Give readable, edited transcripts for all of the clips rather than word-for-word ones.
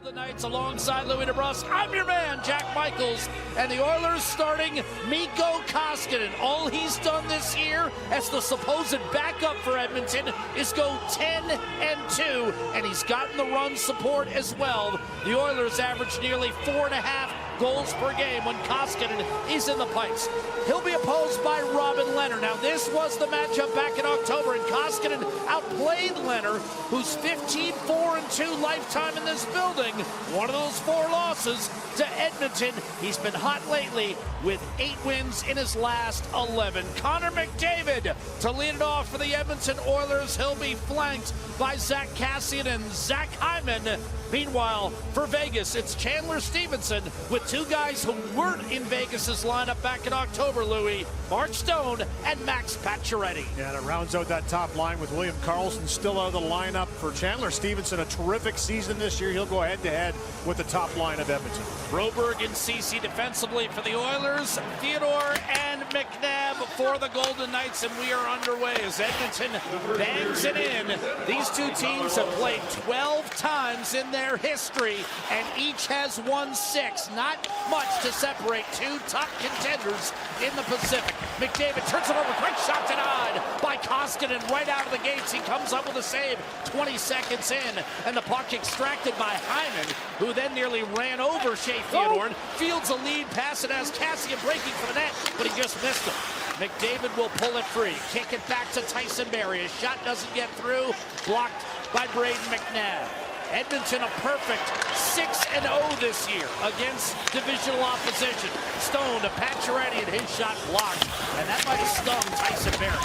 The Knights alongside Louis DeBrusk. I'm your man, Jack Michaels, and the Oilers starting Mikko Koskinen. All he's done this year as the supposed backup for Edmonton is go 10-2, and he's gotten the run support as well. The Oilers average nearly 4.5 goals per game when Koskinen is in the pipes. He'll be opposed by Robin Lehner. Now, this was the matchup back in October, and Koskinen outplayed Lehner, who's 15-4-2 lifetime in this building. One of those 4 losses to Edmonton. He's been hot lately with 8 wins in his last 11. Connor McDavid to lead it off for the Edmonton Oilers. He'll be flanked by Zach Kassian and Zach Hyman. Meanwhile, for Vegas, it's Chandler Stevenson with 2 guys who weren't in Vegas's lineup back in October, Louis. Mark Stone and Max Pacioretty. Yeah, and it rounds out that top line with William Karlsson still out of the lineup. For Chandler Stevenson, a terrific season this year. He'll go head-to-head with the top line of Edmonton. Broberg and Ceci defensively for the Oilers. Theodore and McNabb for the Golden Knights, and we are underway as Edmonton bangs it in. These 2 teams have played 12 times in their history, and each has won 6. Not much to separate 2 top contenders in the Pacific. McDavid turns it over, quick shot denied by Koskinen right out of the gates. He comes up with a save 20 seconds in, and the puck extracted by Hyman, who then nearly ran over Shea Theodore. Fields a lead pass, and has Kassian breaking for the net, but he just missed him. McDavid will pull it free. Kick it back to Tyson Barrie. His shot doesn't get through. Blocked by Braden McNabb. Edmonton a perfect 6-0 this year against divisional opposition. Stone to Pacioretty, and his shot blocked, and that might have stung Tyson Barrie.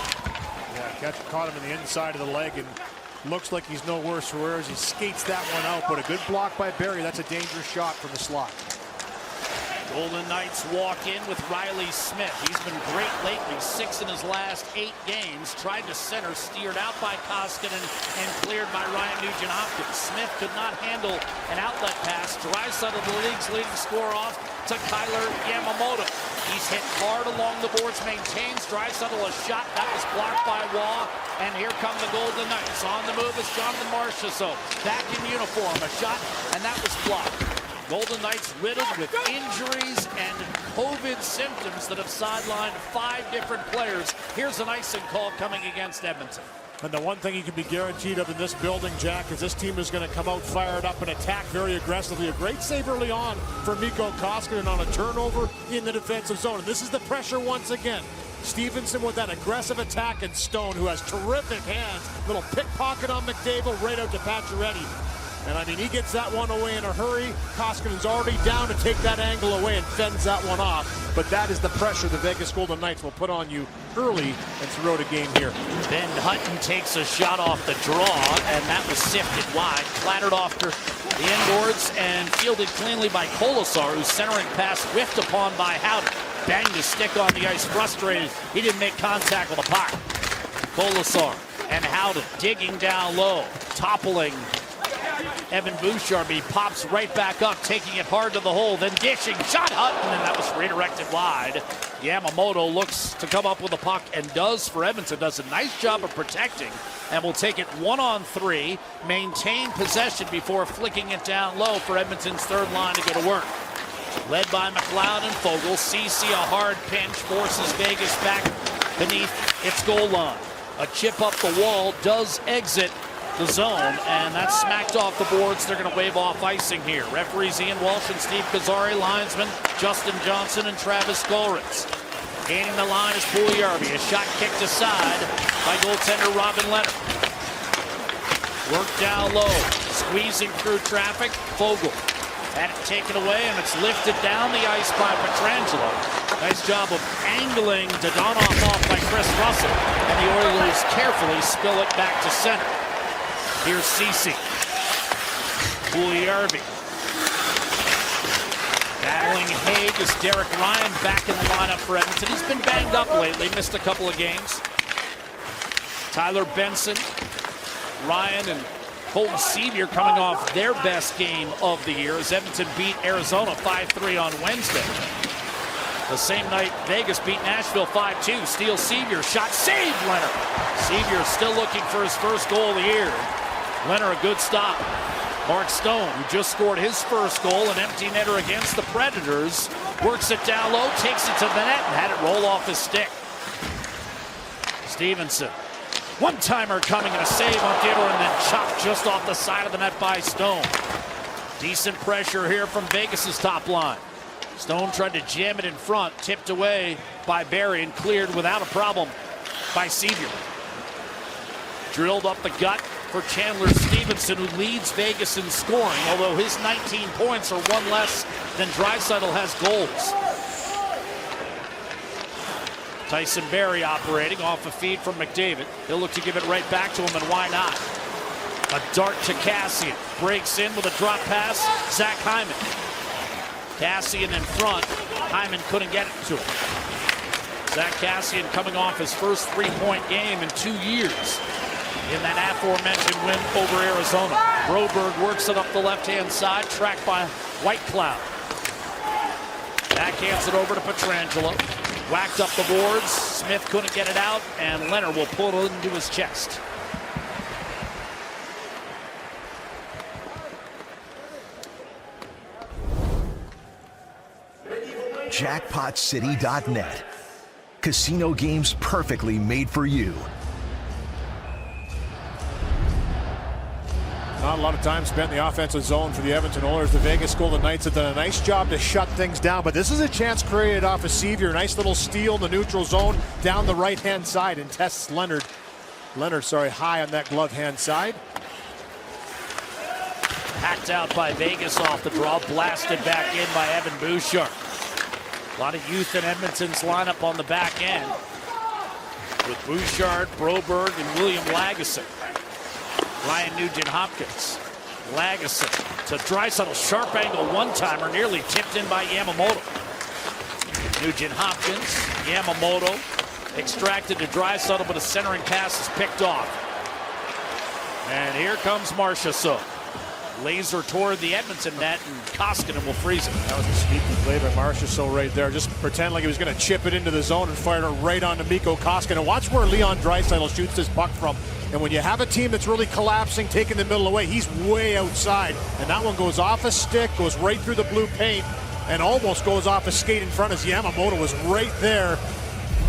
Yeah, catcher caught him in the inside of the leg, and looks like he's no worse for wear as he skates that one out. But a good block by Barrie. That's a dangerous shot from the slot. Golden Knights walk in with Riley Smith. He's been great lately, 6 in his last 8 games. Tried to center, steered out by Koskinen, and cleared by Ryan Nugent-Hopkins. Smith could not handle an outlet pass. Draisaitl, the league's leading scorer, off to Kailer Yamamoto. He's hit hard along the boards, maintains. Draisaitl a shot that was blocked by Waugh, and here come the Golden Knights. On the move is Jonathan Marchessault, back in uniform. A shot, and that was blocked. Golden Knights riddled with injuries and COVID symptoms that have sidelined 5 different players. Here's an icing call coming against Edmonton. And the one thing you can be guaranteed of in this building, Jack, is this team is going to come out fired up and attack very aggressively. A great save early on for Mikko Koskinen on a turnover in the defensive zone. And this is the pressure once again. Stevenson with that aggressive attack, and Stone, who has terrific hands. Little pickpocket on McDavid right out to Pacioretty. And I mean, he gets that one away in a hurry. Koskinen's already down to take that angle away and fends that one off. But that is the pressure the Vegas Golden Knights will put on you early and throughout a game here. Ben Hutton takes a shot off the draw, and that was sifted wide. Clattered off the inboards and fielded cleanly by Kolesar, whose centering pass whiffed upon by Howden. Banged his stick on the ice, frustrated. He didn't make contact with the puck. Kolesar and Howden digging down low, toppling Evan Bouchard. He pops right back up, taking it hard to the hole, then dishing. Shot Hutton, and that was redirected wide. Yamamoto looks to come up with the puck, and does for Edmonton. Does a nice job of protecting, and will take it 1-on-3. Maintain possession before flicking it down low for Edmonton's third line to go to work. Led by McLeod and Fogle. Ceci a hard pinch, forces Vegas back beneath its goal line. A chip up the wall does exit the zone, and that's smacked off the boards. They're going to wave off icing here. Referees Ian Walsh and Steve Kazari, linesmen Justin Johnson and Travis Golritz. Gaining the line is Puljujarvi. A shot kicked aside by goaltender Robin Lehner. Work down low, squeezing through traffic. Fogle had it taken away, and it's lifted down the ice by Pietrangelo. Nice job of angling Dadonov off by Chris Russell, and the Oilers carefully spill it back to center. Here's Ceci. Puljujarvi. Battling Haig is Derek Ryan back in the lineup for Edmonton. He's been banged up lately, missed a couple of games. Tyler Benson, Ryan, and Colton Sevier coming off their best game of the year as Edmonton beat Arizona 5-3 on Wednesday. The same night, Vegas beat Nashville 5-2. Steele Sevier, shot saved Lehner. Sevier still looking for his first goal of the year. Lehner a good stop. Mark Stone, who just scored his first goal, an empty netter against the Predators, works it down low, takes it to the net, and had it roll off his stick. Stevenson, one-timer coming and a save on Theodore, and then chopped just off the side of the net by Stone. Decent pressure here from Vegas's top line. Stone tried to jam it in front, tipped away by Barry and cleared without a problem by Sevier. Drilled up the gut for Chandler Stevenson, who leads Vegas in scoring, although his 19 points are one less than Draisaitl has goals. Tyson Barrie operating off a feed from McDavid. He'll look to give it right back to him, and why not? A dart to Cassian. Breaks in with a drop pass. Zach Hyman. Cassian in front. Hyman couldn't get it to him. Zach Cassian coming off his first three-point game in 2 years in that aforementioned win over Arizona. Broberg works it up the left-hand side, tracked by Whitecloud. Backhands it over to Pietrangelo. Whacked up the boards. Smith couldn't get it out, and Leonard will pull it into his chest. JackpotCity.net. Casino games perfectly made for you. Not a lot of time spent in the offensive zone for the Edmonton Oilers. The Vegas Golden Knights have done a nice job to shut things down, but this is a chance created off of Sevier. Nice little steal in the neutral zone down the right-hand side and tests Leonard, high on that glove hand side. Hacked out by Vegas off the draw, blasted back in by Evan Bouchard. A lot of youth in Edmonton's lineup on the back end, with Bouchard, Broberg, and William Lagesson. Ryan Nugent-Hopkins. Lagesson to Draisaitl, sharp angle one-timer, nearly tipped in by Yamamoto. Nugent-Hopkins, Yamamoto, extracted to Draisaitl, but a centering pass is picked off. And here comes Marchessault. Laser toward the Edmonton net, and Koskinen will freeze it. That was a sneaky play by Marchessault right there. Just pretend like he was going to chip it into the zone and fire it right onto Mikko Koskinen. Watch where Leon Draisaitl shoots this puck from. And when you have a team that's really collapsing, taking the middle away, he's way outside. And that one goes off a stick, goes right through the blue paint, and almost goes off a skate in front as Yamamoto was right there.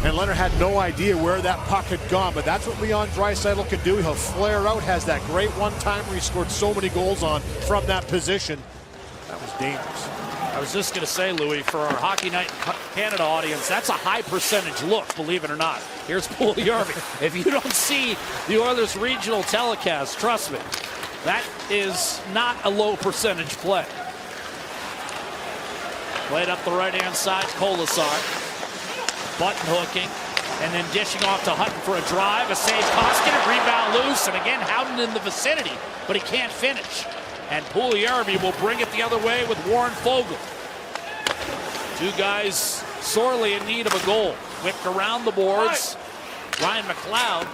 And Leonard had no idea where that puck had gone, but that's what Leon Draisaitl can do. He'll flare out, has that great one-timer he scored so many goals on from that position. That was dangerous. I was just going to say, Louis, for our Hockey Night in Canada audience, that's a high percentage look, believe it or not. Here's Puljujarvi. If you don't see the Oilers regional telecast, trust me, that is not a low percentage play. Played up the right-hand side, Kolasar. Button hooking, and then dishing off to Hutton for a drive, a save, Koskinen, rebound loose, and again Howden in the vicinity, but he can't finish. And Puljujarvi will bring it the other way with Warren Foegele. Two guys sorely in need of a goal. Whipped around the boards. Ryan McLeod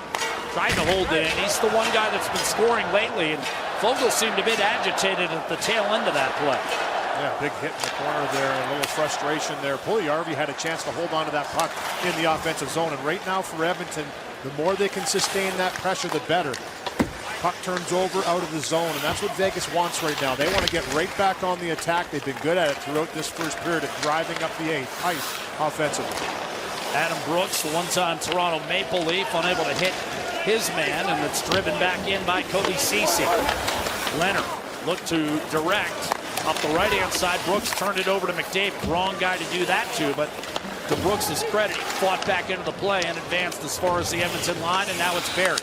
tried to hold it in. He's the one guy that's been scoring lately, and Foegele seemed a bit agitated at the tail end of that play. Yeah, big hit in the corner there, a little frustration there. Puljujarvi had a chance to hold on to that puck in the offensive zone, and right now for Edmonton, the more they can sustain that pressure, the better. Puck turns over out of the zone, and that's what Vegas wants right now. They want to get right back on the attack. They've been good at it throughout this first period of driving up the ice offensively. Adam Brooks, the one-time Toronto Maple Leaf, unable to hit his man, and it's driven back in by Cody Ceci. Leonard looked to direct. Up the right-hand side, Brooks turned it over to McDavid. Wrong guy to do that to, but to Brooks' credit, he fought back into the play and advanced as far as the Edmonton line, and now it's Barrie.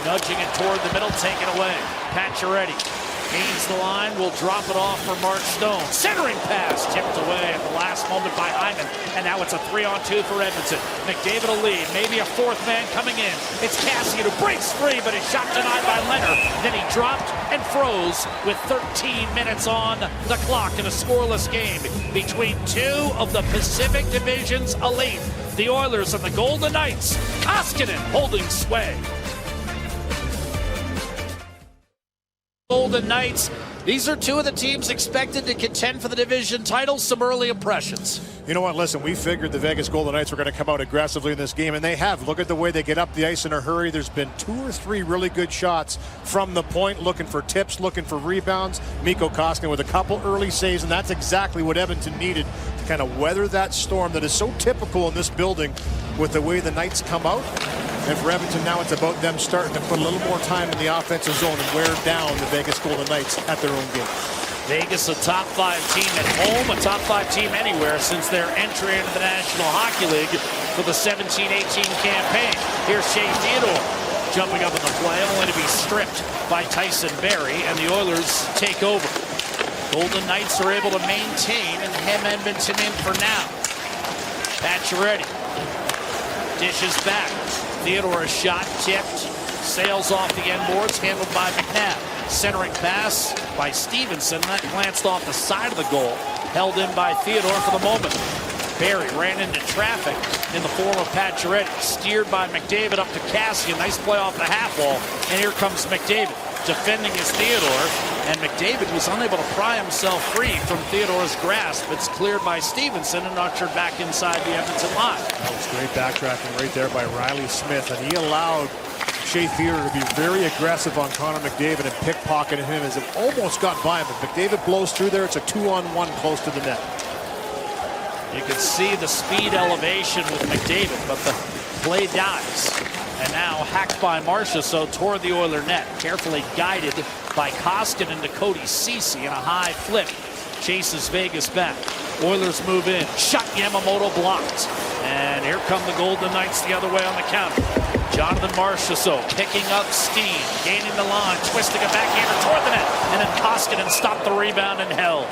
Nudging it toward the middle, taken away. Pacioretty gains the line, will drop it off for Mark Stone. Centering pass, tipped away at the last moment by Hyman, and now it's a 3-on-2 for Edmonton. McDavid will lead, maybe a fourth man coming in. It's Cassian who breaks free, but his shot denied by Leonard. Then he dropped and froze with 13 minutes on the clock in a scoreless game between two of the Pacific Division's elite, the Oilers and the Golden Knights. Koskinen holding sway. Golden Knights These are two of the teams expected to contend for the division title. Some early impressions. You know what, listen, we figured the Vegas Golden Knights were going to come out aggressively in this game, and they have. Look at the way they get up the ice in a hurry. There's been 2 or 3 really good shots from the point, looking for tips, looking for rebounds. Mikko Koskinen with a couple early saves, and that's exactly what Edmonton needed to kind of weather that storm that is so typical in this building with the way the Knights come out. And for Edmonton now, it's about them starting to put a little more time in the offensive zone and wear down the Vegas Golden Knights at their own game. Vegas, a top 5 team at home, a top 5 team anywhere since their entry into the National Hockey League for the 17-18 campaign. Here's Shea Theodore jumping up in the play, only to be stripped by Tyson Barrie, and the Oilers take over. Golden Knights are able to maintain and hem Edmonton in for now. Pacioretty dishes back. Theodore's shot tipped, sails off the end boards, handled by McNabb. Centering pass by Stevenson, that glanced off the side of the goal, held in by Theodore for the moment. Barrie ran into traffic in the form of Pacioretty, steered by McDavid up to Kassian. Nice play off the half wall, and here comes McDavid. Defending is Theodore, and McDavid was unable to pry himself free from Theodore's grasp. It's cleared by Stevenson and ushered back inside the Edmonton line. That was great backtracking right there by Riley Smith, and he allowed Shea Theodore to be very aggressive on Connor McDavid and pickpocketed him as it almost got by him. But McDavid blows through there. It's a 2-on-1 close to the net. You can see the speed elevation with McDavid, but the play dies. And now hacked by Marchessault toward the Oiler net. Carefully guided by Koskinen to Cody Ceci in a high flip. Chases Vegas back. Oilers move in. Shot Yamamoto blocked. And here come the Golden Knights the other way on the counter. Jonathan Marchessault picking up steam, gaining the line, twisting a backhander toward the net. And then Koskinen stopped the rebound and held.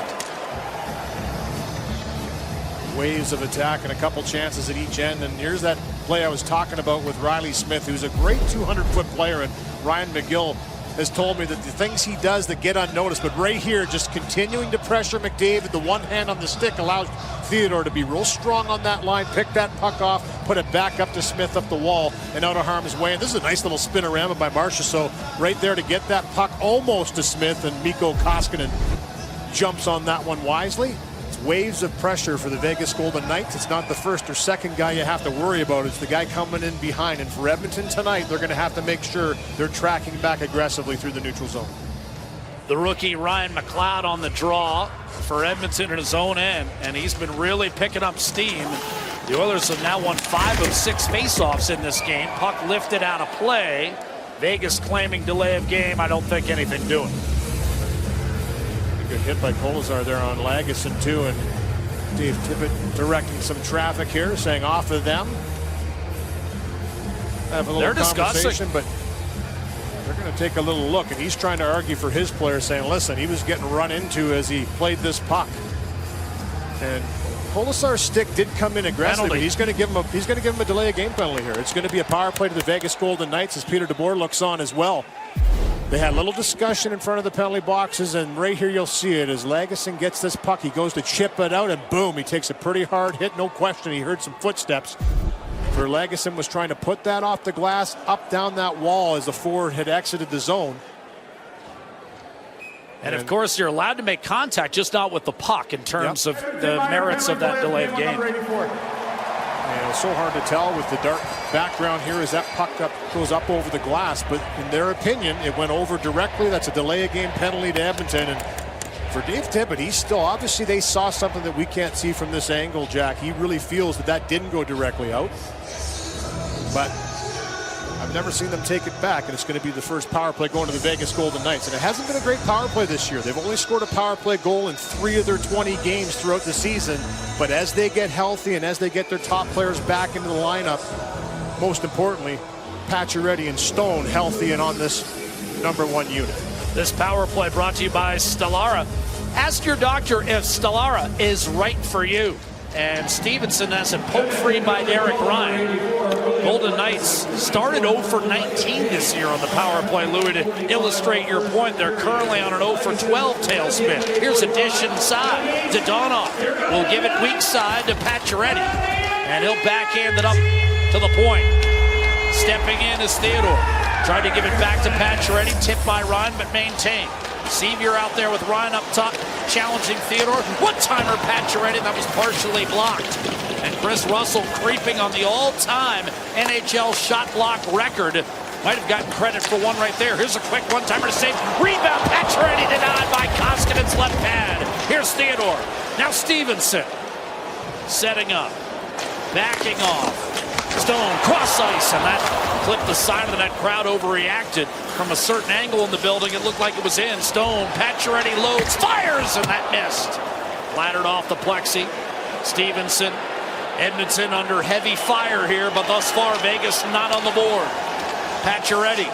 Waves of attack and a couple chances at each end, and here's that play I was talking about with Riley Smith, who's a great 200-foot player, and Ryan McGill has told me that the things he does that get unnoticed, but right here, just continuing to pressure McDavid, the one hand on the stick allows Theodore to be real strong on that line, pick that puck off, put it back up to Smith up the wall and out of harm's way. And this is a nice little spinorama by Marchessault right there to get that puck almost to Smith, and Mikko Koskinen jumps on that one wisely. Waves of pressure for the Vegas Golden Knights. It's not the first or second guy you have to worry about. It's the guy coming in behind. And for Edmonton tonight, they're going to have to make sure they're tracking back aggressively through the neutral zone. The rookie Ryan McLeod on the draw for Edmonton in his own end, and he's been really picking up steam. The Oilers have now won 5 of 6 faceoffs in this game. Puck lifted out of play. Vegas claiming delay of game. I don't think anything doing. Good hit by Kolesar there on Lagesson too, and Dave Tippett directing some traffic here, saying off of them. Have a little conversation, but they're going to take a little look, and he's trying to argue for his player, saying, listen, he was getting run into as he played this puck. And Kolesar's stick did come in aggressively, but he's going to give him a delay of game penalty here. It's going to be a power play to the Vegas Golden Knights as Peter DeBoer looks on as well. They had a little discussion in front of the penalty boxes, and right here you'll see it as Lagesson gets this puck. He goes to chip it out, and boom, he takes a pretty hard hit. No question, he heard some footsteps. For Lagesson was trying to put that off the glass, up down that wall as the forward had exited the zone. And of course, you're allowed to make contact, just not with the puck in terms of the merits of that delay of game. And it's so hard to tell with the dark background here as that puck goes up over the glass. But in their opinion, it went over directly. That's a delay of game penalty to Edmonton. And for Dave Tippett, he's still, obviously they saw something that we can't see from this angle, Jack. He really feels that didn't go directly out. But I've never seen them take it back, and it's going to be the first power play going to the Vegas Golden Knights. And it hasn't been a great power play this year. They've only scored a power play goal in 3 of their 20 games throughout the season. But as they get healthy and as they get their top players back into the lineup, most importantly, Pacioretty and Stone healthy and on this #1 unit. This power play brought to you by Stellara. Ask your doctor if Stellara is right for you. And Stevenson has it poked free by Derek Ryan. Golden Knights started 0 for 19 this year on the power play, Louis. To illustrate your point, they're currently on an 0 for 12 tailspin. Here's a dish inside to Donoff. We'll give it weak side to Pacioretty. And he'll backhand it up to the point. Stepping in is Theodore. Tried to give it back to Pacioretty, tipped by Ryan, but maintained. Sevier out there with Ryan up top, challenging Theodore. One-timer Pacioretty that was partially blocked. And Chris Russell creeping on the all-time NHL shot block record. Might have gotten credit for one right there. Here's a quick one-timer to save. Rebound, Pacioretty denied by Koskinen's left pad. Here's Theodore. Now Stevenson. Setting up. Backing off. Stone, cross ice, and that clipped the side of the net. Crowd overreacted. From a certain angle in the building, it looked like it was in. Stone, Pacioretty loads, fires, and that missed. Flattered off the plexi. Stevenson, Edmonton under heavy fire here, but thus far Vegas not on the board. Pacioretty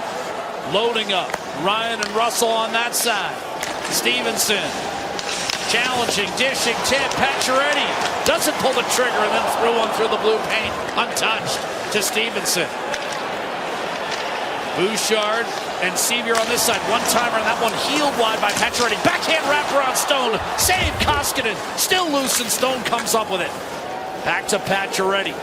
loading up. Ryan and Russell on that side. Stevenson challenging, dishing, tip. Pacioretty doesn't pull the trigger and then threw one through the blue paint. Untouched to Stevenson. Bouchard and Sevier on this side. One-timer, and that one healed wide by Pacioretty. Backhand wraparound Stone. Save Koskinen. Still loose, and Stone comes up with it. Back to Pacioretty.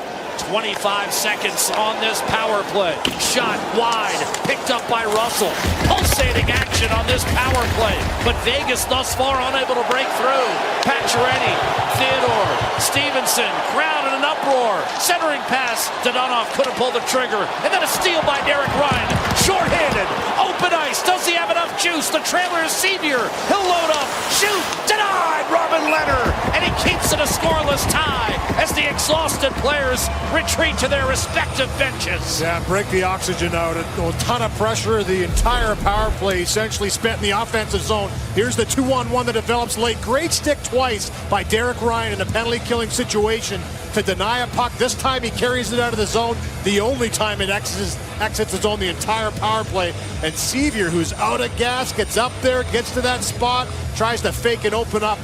25 seconds on this power play. Shot wide, picked up by Russell. Pulsating action on this power play, but Vegas thus far unable to break through. Pacioretty, Theodore, Stevenson, crowd in an uproar. Centering pass, Dadonov couldn't pull the trigger, and then a steal by Derek Ryan. Short-handed, open ice, does he have enough juice? The trailer is Sevier, he'll load up, shoot, denied, Robin Lehner, and he keeps it a scoreless tie as the exhausted players retreat to their respective benches. Yeah, break the oxygen out. A ton of pressure. The entire power play essentially spent in the offensive zone. Here's the 2-on-1 that develops late. Great stick twice by Derek Ryan in a penalty-killing situation to deny a puck. This time he carries it out of the zone. The only time it exits the zone the entire power play. And Sevier, who's out of gas, gets up there, gets to that spot, tries to fake and open up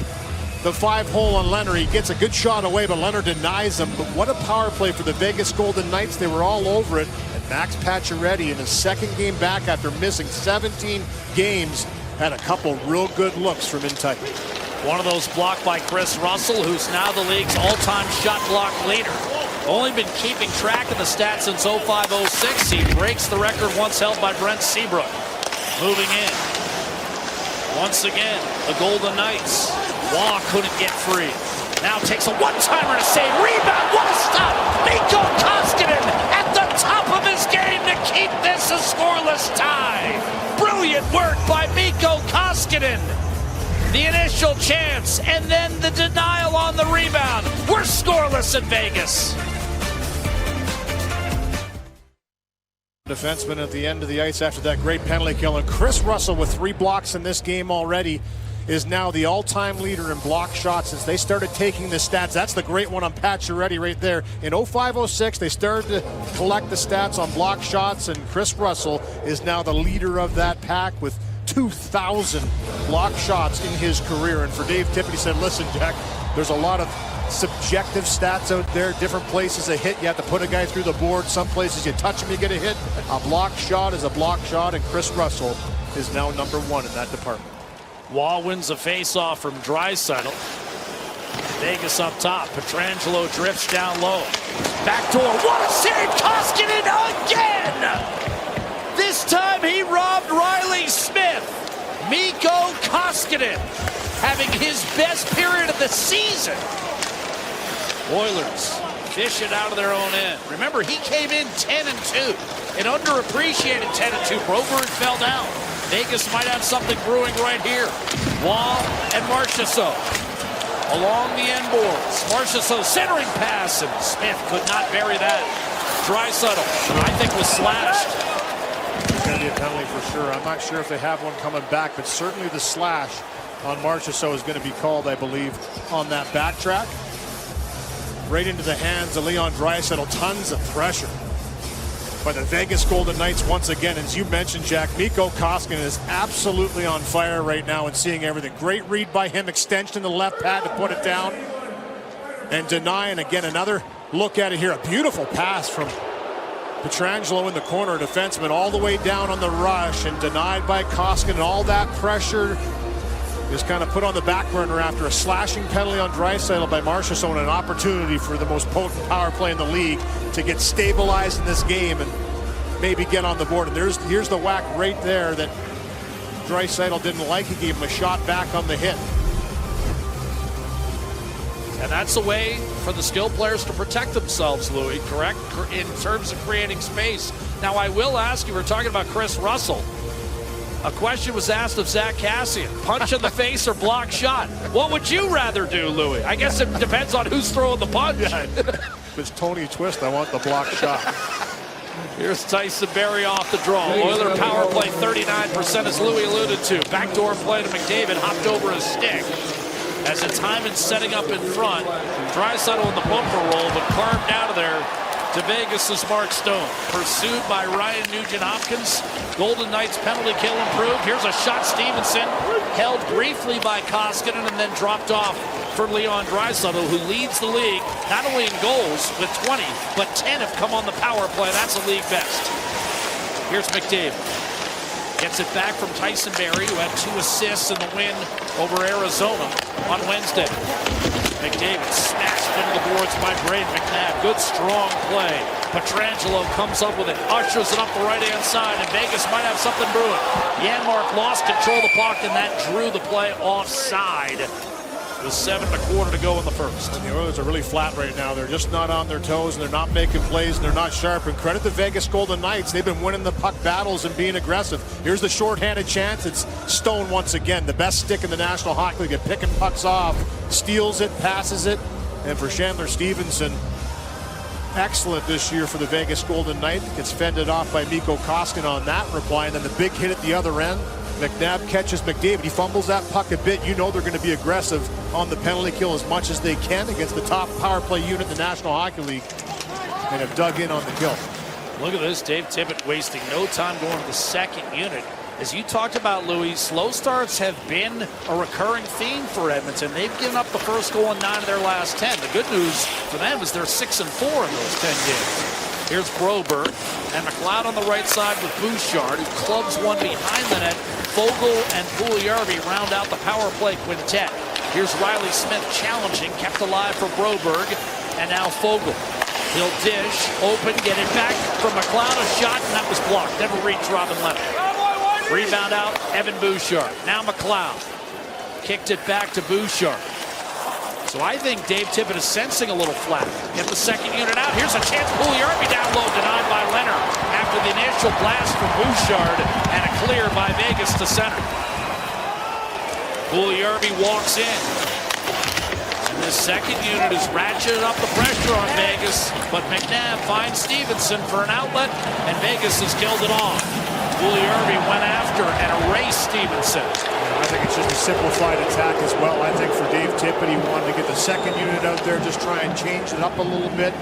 the 5-hole on Lehner. He gets a good shot away, but Lehner denies him. But what a power play for the Vegas Golden Knights. They were all over it. And Max Pacioretty, in his second game back after missing 17 games, had a couple real good looks from in tight. One of those blocked by Chris Russell, who's now the league's all-time shot block leader. Only been keeping track of the stats since 05-06. He breaks the record once held by Brent Seabrook. Moving in. Once again, the Golden Knights. Waugh couldn't get free. Now takes a one-timer to save. Rebound, what a stop! Mikko Koskinen at the top of his game to keep this a scoreless tie. Brilliant work by Mikko Koskinen. The initial chance and then the denial on the rebound. We're scoreless in Vegas. Defenseman at the end of the ice after that great penalty kill. And Chris Russell, with 3 blocks in this game already, is now the all-time leader in block shots since they started taking the stats. That's the great one on Pacioretty right there. In 05-06, they started to collect the stats on block shots, and Chris Russell is now the leader of that pack with 2,000 block shots in his career. And for Dave Tippett, he said, listen, Jack, there's a lot of subjective stats out there. Different places a hit, you have to put a guy through the board. Some places you touch him, you get a hit. A block shot is a block shot, and Chris Russell is now number 1 in that department. Wall wins a face-off from Draisaitl. Vegas up top. Pietrangelo drifts down low. Backdoor. What a save! Koskinen again! This time he robbed Riley Smith. Mikko Koskinen having his best period of the season. Oilers fish it out of their own end. Remember, he came in 10-2. An underappreciated 10-2. Broberg fell down. Vegas might have something brewing right here. Waugh and Marchessault along the end boards. Marchessault centering pass, and Smith could not bury that. Draisaitl, I think, was slashed. It's going to be a penalty for sure. I'm not sure if they have one coming back, but certainly the slash on Marchessault is going to be called, I believe, on that backtrack. Right into the hands of Leon Draisaitl. Tons of pressure by the Vegas Golden Knights once again. As you mentioned, Jack, Mikko Koskinen is absolutely on fire right now and seeing everything. Great read by him, extension to the left pad to put it down and deny. And again, another look at it here. A beautiful pass from Pietrangelo in the corner, defenseman all the way down on the rush and denied by Koskinen. All that pressure is kind of put on the back burner after a slashing penalty on Draisaitl by Marchessault, and an opportunity for the most potent power play in the league to get stabilized in this game and maybe get on the board. And here's the whack right there that Draisaitl didn't like. He gave him a shot back on the hit. And that's a way for the skill players to protect themselves, Louis, correct? In terms of creating space. Now, I will ask you, we're talking about Chris Russell. A question was asked of Zach Kassian. Punch in the face or block shot? What would you rather do, Louis? I guess it depends on who's throwing the punch. Yeah. If it's Tony Twist, I want the block shot. Here's Tyson Barrie off the draw. Oiler power play 39%, as Louis alluded to. Backdoor play to McDavid, hopped over his stick. As it's Hyman setting up in front. Draisaitl in the bumper roll, but carved out of there to Vegas' Mark Stone. Pursued by Ryan Nugent-Hopkins. Golden Knights penalty kill improved. Here's a shot. Stevenson held briefly by Koskinen and then dropped off for Leon Draisaitl, who leads the league not only in goals with 20, but 10 have come on the power play. That's a league best. Here's McDavid. Gets it back from Tyson Barrie, who had 2 assists in the win over Arizona on Wednesday. McDavid smashed into the boards by Braden McNabb. Good, strong play. Pietrangelo comes up with it, ushers it up the right-hand side, and Vegas might have something brewing. Janmark lost control of the puck, and that drew the play offside. With 7:25 to go in the first. And the Oilers are really flat right now. They're just not on their toes, and they're not making plays, and they're not sharp. And credit the Vegas Golden Knights. They've been winning the puck battles and being aggressive. Here's the shorthanded chance. It's Stone once again, the best stick in the National Hockey League at picking pucks off. Steals it, passes it. And for Chandler Stevenson, excellent this year for the Vegas Golden Knights. Gets fended off by Mikko Koskinen on that reply. And then the big hit at the other end. McNabb catches McDavid. He fumbles that puck a bit. You know they're going to be aggressive on the penalty kill as much as they can against the top power play unit in the National Hockey League, and have dug in on the kill. Look at this. Dave Tippett wasting no time going to the second unit. As you talked about, Louis, slow starts have been a recurring theme for Edmonton. They've given up the first goal in 9 of their last 10. The good news for them is they're 6-4 in those 10 games. Here's Broberg and McLeod on the right side with Bouchard, who clubs one behind the net. Foegele and Puljujarvi round out the power play quintet. Here's Riley Smith challenging, kept alive for Broberg, and now Foegele. He'll dish, open, get it back from McLeod, a shot, and that was blocked. Never reached Robin Leonard. Rebound out, Evan Bouchard. Now McLeod. Kicked it back to Bouchard. So I think Dave Tippett is sensing a little flat. Get the second unit out. Here's a chance. Puljujarvi down low, denied by Leonard after the initial blast from Bouchard, and a clear by Vegas to center. Puljujarvi walks in. And the second unit is ratcheted up the pressure on Vegas, but McNabb finds Stevenson for an outlet, and Vegas has killed it off. Puljujarvi went after and erased Stevenson. I think it's just a simplified attack as well. I think for Dave Tippett, he wanted to get the second unit out there, just try and change it up a little bit.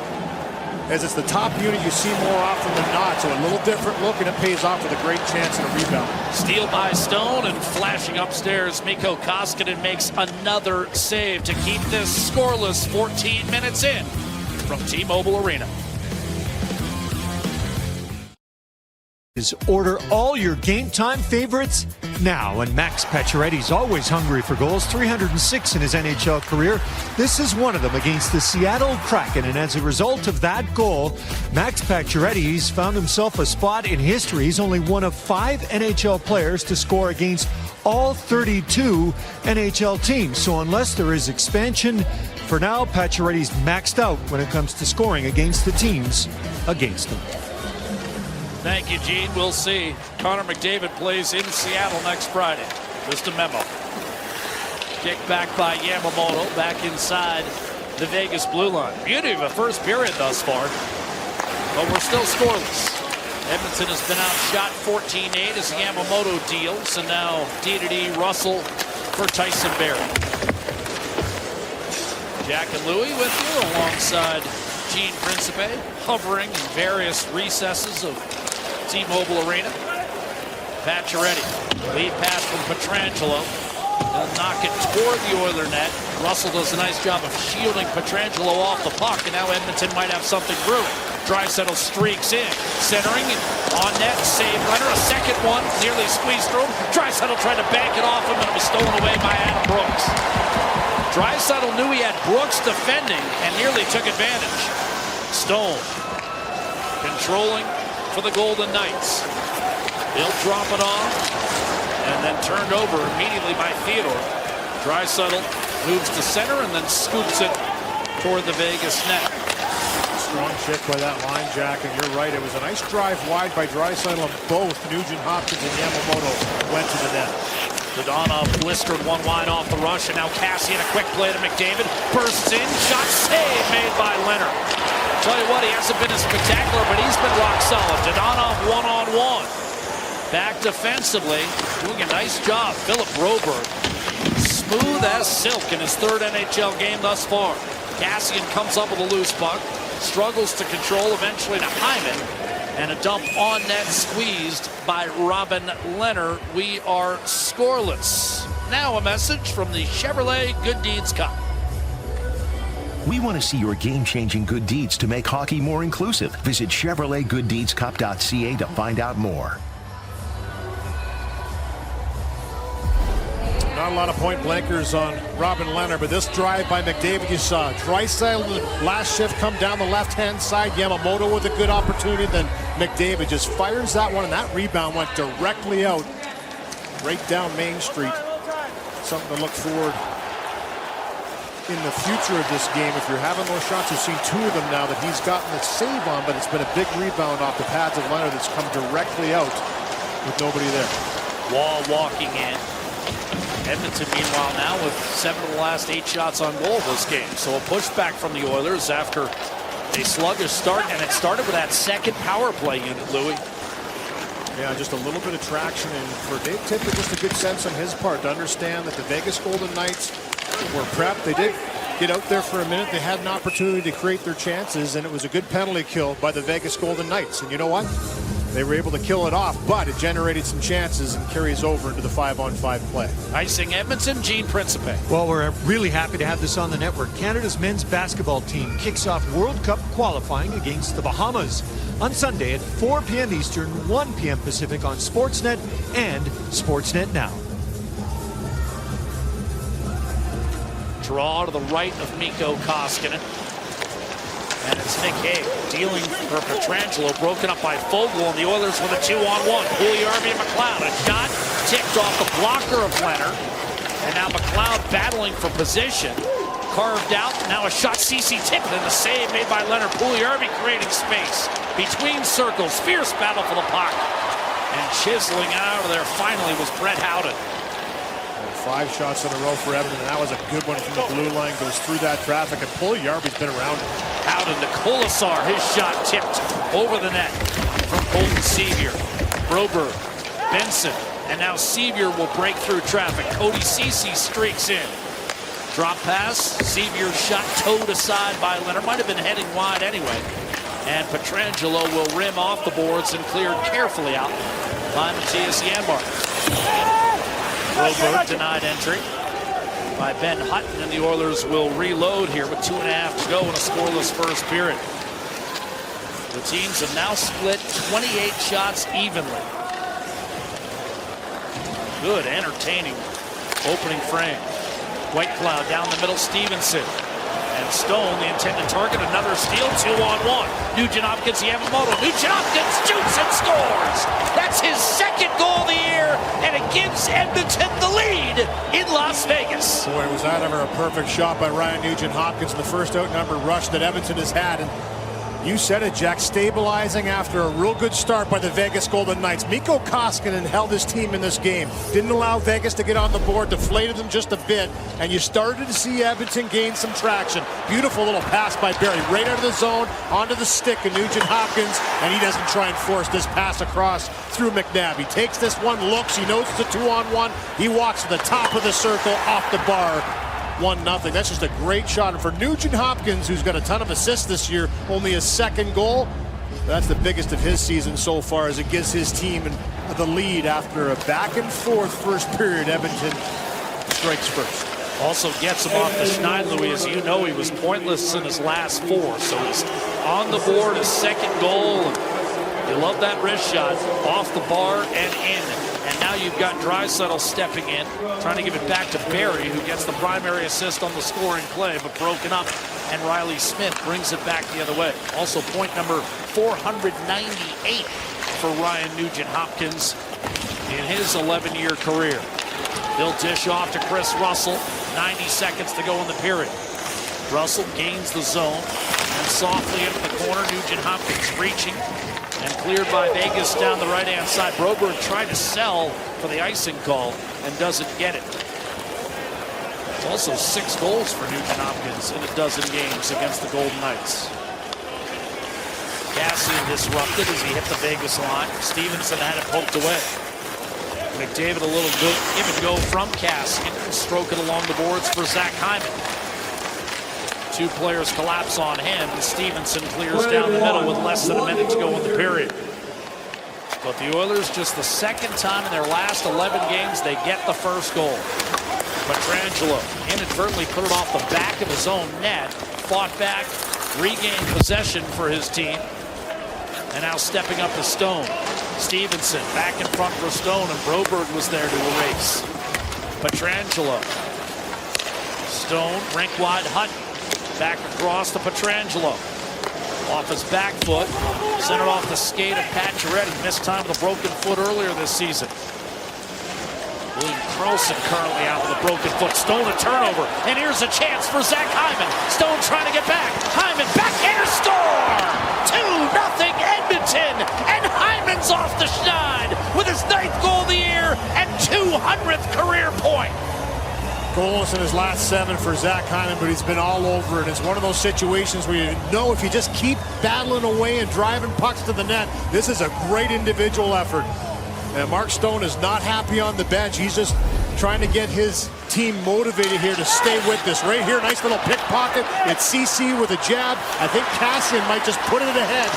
As it's the top unit you see more often than not, so a little different look, and it pays off with a great chance and a rebound. Steal by Stone, and flashing upstairs, Mikko Koskinen makes another save to keep this scoreless 14 minutes in from T-Mobile Arena. Order all your Game Time favorites now. And Max Pacioretty's always hungry for goals, 306 in his NHL career. This is one of them against the Seattle Kraken. And as a result of that goal, Max Pacioretty's found himself a spot in history. He's only one of 5 NHL players to score against all 32 NHL teams. So unless there is expansion, for now, Pacioretty's maxed out when it comes to scoring against the teams against him. Thank you, Gene. We'll see. Connor McDavid plays in Seattle next Friday. Just a memo. Kick back by Yamamoto, back inside the Vegas blue line. Beauty of a first period thus far, but we're still scoreless. Edmonton has been outshot 14-8 as Yamamoto deals, and now D-to-D Russell for Tyson Barrie. Jack and Louie with you alongside Gene Principe, hovering in various recesses of T-Mobile Arena. Pacioretty, lead pass from Pietrangelo. They'll knock it toward the Oiler net. Russell does a nice job of shielding Pietrangelo off the puck, and now Edmonton might have something brewing. Draisaitl streaks in, centering on net, save Leonard. A second one, nearly squeezed through him. Draisaitl tried to bank it off him, and it was stolen away by Adam Brooks. Draisaitl knew he had Brooks defending and nearly took advantage. Stone controlling for the Golden Knights. He'll drop it off. and then turned over immediately by Theodore. Draisaitl moves to center and then scoops it toward the Vegas net. Strong check by that line, Jack, and you're right. It was a nice drive wide by Draisaitl, and both Nugent-Hopkins and Yamamoto went to the net. Dadonov blistered one wide off the rush, and now Cassian, a quick play to McDavid, bursts in, shot save made by Leonard. Tell you what, he hasn't been as spectacular, but he's been rock solid. Dadonov one-on-one. Back defensively, doing a nice job. Philip Broberg, smooth as silk in his third NHL game thus far. Cassian comes up with a loose puck, struggles to control, eventually to Hyman, and a dump on net squeezed by Robin Lehner. We are scoreless. Now a message from the Chevrolet Good Deeds Cup. We want to see your game-changing good deeds to make hockey more inclusive. Visit ChevroletGoodDeedsCup.ca to find out more. Not a lot of point blankers on Robin Lehner, but this drive by McDavid, you saw Draisaitl last shift come down the left-hand side. Yamamoto with a good opportunity. Then McDavid just fires that one, and that rebound went directly out, right down Main Street. Something to look forward in the future of this game. If you're having those shots, you've seen two of them now that he's gotten the save on, but it's been a big rebound off the pads of Leonard that's come directly out with nobody there. Wall walking in. Edmonton, meanwhile, now with 7 of the last 8 shots on goal this game. So a pushback from the Oilers after a sluggish start, and it started with that second power play unit, Louis. Yeah, just a little bit of traction, and for Dave Tippett, just a good sense on his part to understand that the Vegas Golden Knights were prepped. They did get out there for a minute. They had an opportunity to create their chances, and it was a good penalty kill by the Vegas Golden Knights. And you know what? They were able to kill it off, but it generated some chances and carries over into the 5-on-5 play. Icing Edmonton, Gene Principe. Well, we're really happy to have this on the network. Canada's men's basketball team kicks off World Cup qualifying against the Bahamas on Sunday at 4 p.m. Eastern, 1 p.m. Pacific on Sportsnet and Sportsnet Now. Draw to the right of Mikko Koskinen. And it's Nick Hague dealing for Pietrangelo, broken up by Fogle, and the Oilers with a 2-on-1. Puljujarvi and McLeod. A shot tipped off the blocker of Leonard. And now McLeod battling for position. Carved out. Now a shot, CC tipped, and the save made by Leonard. Puljujarvi creating space between circles. Fierce battle for the puck. And chiseling out of there finally was Brett Howden. 5 shots in a row for Edmonton, and that was a good one from the blue line. Goes through that traffic, and Puljujarvi's been around it. Howden to Colasar. His shot tipped over the net from Colton Sevier. Broberg, Benson, and now Sevier will break through traffic. Cody Ceci streaks in. Drop pass. Sevier's shot towed aside by Leonard. Might have been heading wide anyway. And Pietrangelo will rim off the boards and cleared carefully out by Matthias Janmark. Broberg denied entry by Ben Hutton, and the Oilers will reload here with 2.5 to go in a scoreless first period. The teams have now split 28 shots evenly. Good, entertaining opening frame. Whitecloud down the middle, Stevenson. And Stone, the intended target, another steal, 2-on-1. Nugent-Hopkins, Yamamoto. Nugent-Hopkins shoots and scores. That's his second goal of the year, and it gives Edmonton the lead in Las Vegas. Boy, was that ever a perfect shot by Ryan Nugent-Hopkins in the first outnumbered rush that Edmonton has had. And you said it, Jack, stabilizing after a real good start by the Vegas Golden Knights. Mikko Koskinen held his team in this game. Didn't allow Vegas to get on the board, deflated them just a bit, and you started to see Edmonton gain some traction. Beautiful little pass by Barrie, right out of the zone, onto the stick of Nugent-Hopkins, and he doesn't try and force this pass across through McNabb. He takes this one, looks, he knows it's a 2-on-1. He walks to the top of the circle, off the bar. 1-0. That's just a great shot. And for Nugent-Hopkins, who's got a ton of assists this year, only his second goal, that's the biggest of his season so far, as it gives his team the lead after a back-and-forth first period. Edmonton strikes first. Also gets him off the schneid, Louis. As you know, he was pointless in his last 4. So he's on the board, his second goal. And you love that wrist shot, off the bar and in. And now you've got Draisaitl stepping in, trying to give it back to Barrie, who gets the primary assist on the scoring play, but broken up. And Riley Smith brings it back the other way. Also point number 498 for Ryan Nugent-Hopkins in his 11-year career. They'll dish off to Chris Russell. 90 seconds to go in the period. Russell gains the zone and softly into the corner. Nugent Hopkins reaching and cleared by Vegas down the right-hand side. Broberg tried to sell for the icing call and doesn't get it. It's also 6 goals for Nugent Hopkins in a dozen games against the Golden Knights. Cassian disrupted as he hit the Vegas line. Stevenson had it poked away. McDavid a little good give and go from Cassian. Stroke it along the boards for Zach Hyman. 2 players collapse on him. Stevenson clears down the middle with less than a minute to go in the period. But the Oilers, just the second time in their last 11 games, they get the first goal. Pietrangelo inadvertently put it off the back of his own net. Fought back, regained possession for his team. And now stepping up to Stone. Stevenson back in front for Stone, and Broberg was there to erase. Pietrangelo. Stone, rink wide Hutton. Back across to Pietrangelo. Off his back foot. Sent it off the skate of Pacioretty. Missed time with a broken foot earlier this season. William Karlsson currently out with a broken foot. Stone a turnover. And here's a chance for Zach Hyman. Stone trying to get back. Hyman backhander score! 2-0 Edmonton. And Hyman's off the schneid with his 9th goal of the year and 200th career point. Goals in his last 7 for Zach Hyman, but he's been all over it. It's one of those situations where you know if you just keep battling away and driving pucks to the net, this is a great individual effort. And Mark Stone is not happy on the bench. He's just trying to get his team motivated here to stay with this. Right here, nice little pickpocket. It's CC with a jab. I think Cassian might just put it ahead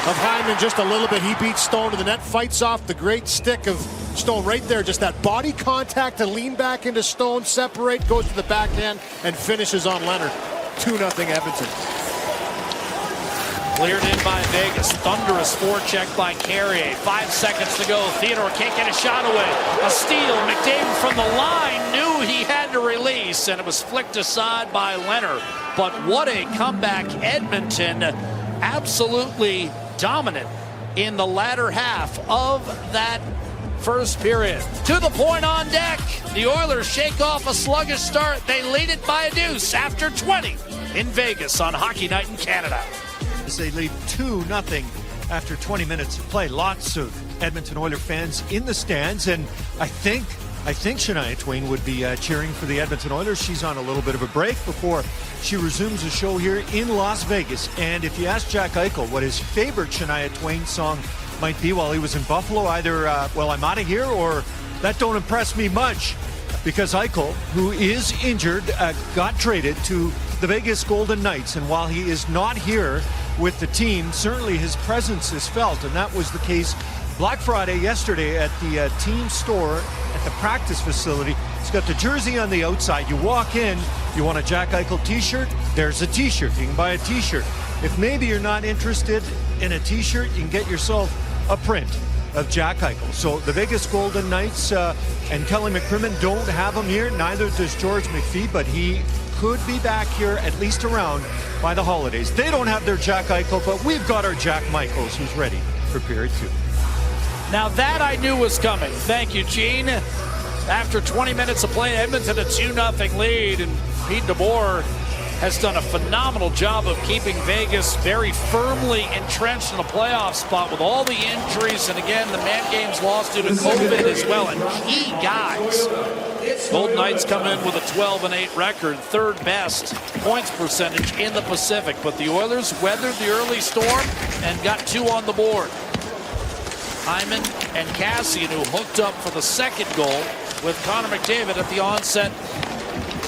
of Hyman just a little bit. He beats Stone to the net, fights off the great stick of Stone right there. Just that body contact to lean back into Stone, separate, goes to the backhand, and finishes on Leonard. 2-0 Edmonton. Cleared in by Vegas. Thunderous forecheck by Carrier. 5 seconds to go. Theodore can't get a shot away. A steal. McDavid from the line knew he had to release, and it was flicked aside by Leonard. But what a comeback. Edmonton absolutely dominant in the latter half of that first period. To the point on deck. The Oilers shake off a sluggish start. They lead it by a deuce after 20 in Vegas on Hockey Night in Canada. They lead 2-0 after 20 minutes of play. Lots of Edmonton Oilers fans in the stands, and I think Shania Twain would be cheering for the Edmonton Oilers. She's on a little bit of a break before she resumes the show here in Las Vegas. And if you ask Jack Eichel what his favorite Shania Twain song might be while he was in Buffalo, either Well, I'm Out of Here or That Don't Impress Me Much, because Eichel, who is injured, got traded to the Vegas Golden Knights, and while he is not here with the team, certainly his presence is felt, and that was the case Black Friday yesterday at the team store at the practice facility. He's got the jersey on the outside. You walk in, you want a Jack Eichel t-shirt, there's a t-shirt. You can buy a t-shirt. If maybe you're not interested in a t-shirt, you can get yourself a print of Jack Eichel. So the Vegas Golden Knights and Kelly McCrimmon don't have him here. Neither does George McPhee, but he could be back here at least around by the holidays. They don't have their Jack Eichel, but we've got our Jack Michaels, who's ready for period 2. Now that I knew was coming. Thank you, Gene. After 20 minutes of play, Edmonton a 2-0 lead, and Pete DeBoer has done a phenomenal job of keeping Vegas very firmly entrenched in a playoff spot with all the injuries, and again, the man games lost due to COVID as well, and key guys. Golden Knights come in with a 12-8 record, 3rd best points percentage in the Pacific, but the Oilers weathered the early storm and got 2 on the board. Hyman and Cassian, who hooked up for the second goal with Connor McDavid at the onset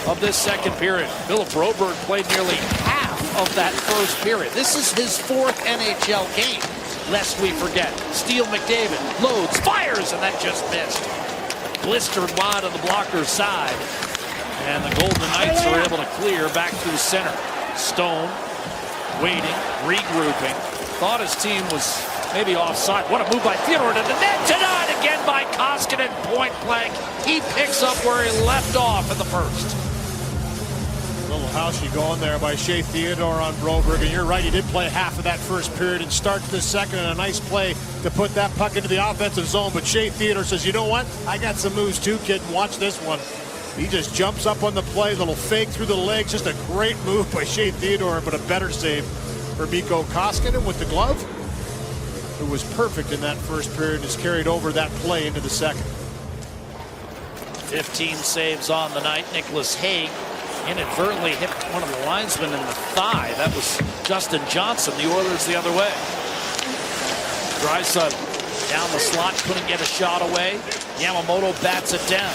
of this second period. Philip Broberg played nearly half of that first period. This is his 4th NHL game, lest we forget. Steele McDavid loads, fires, and that just missed. Blistered wide on the blocker's side. And the Golden Knights are able to clear back through center. Stone waiting, regrouping. Thought his team was maybe offside. What a move by Theodore to the net. Denied again by Koskinen, point blank. He picks up where he left off in the first. Little housey going there by Shea Theodore on Broberg, and you're right, he did play half of that first period and start the second, and a nice play to put that puck into the offensive zone, but Shea Theodore says, you know what? I got some moves too, kid, and watch this one. He just jumps up on the play, little fake through the legs. Just a great move by Shea Theodore, but a better save for Mikko Koskinen with the glove. It was perfect in that first period, has carried over that play into the second. 15 saves on the night. Nicholas Hague inadvertently hit one of the linesmen in the thigh. That was Justin Johnson. The Oilers the other way. Draisaitl down the slot, couldn't get a shot away. Yamamoto bats it down.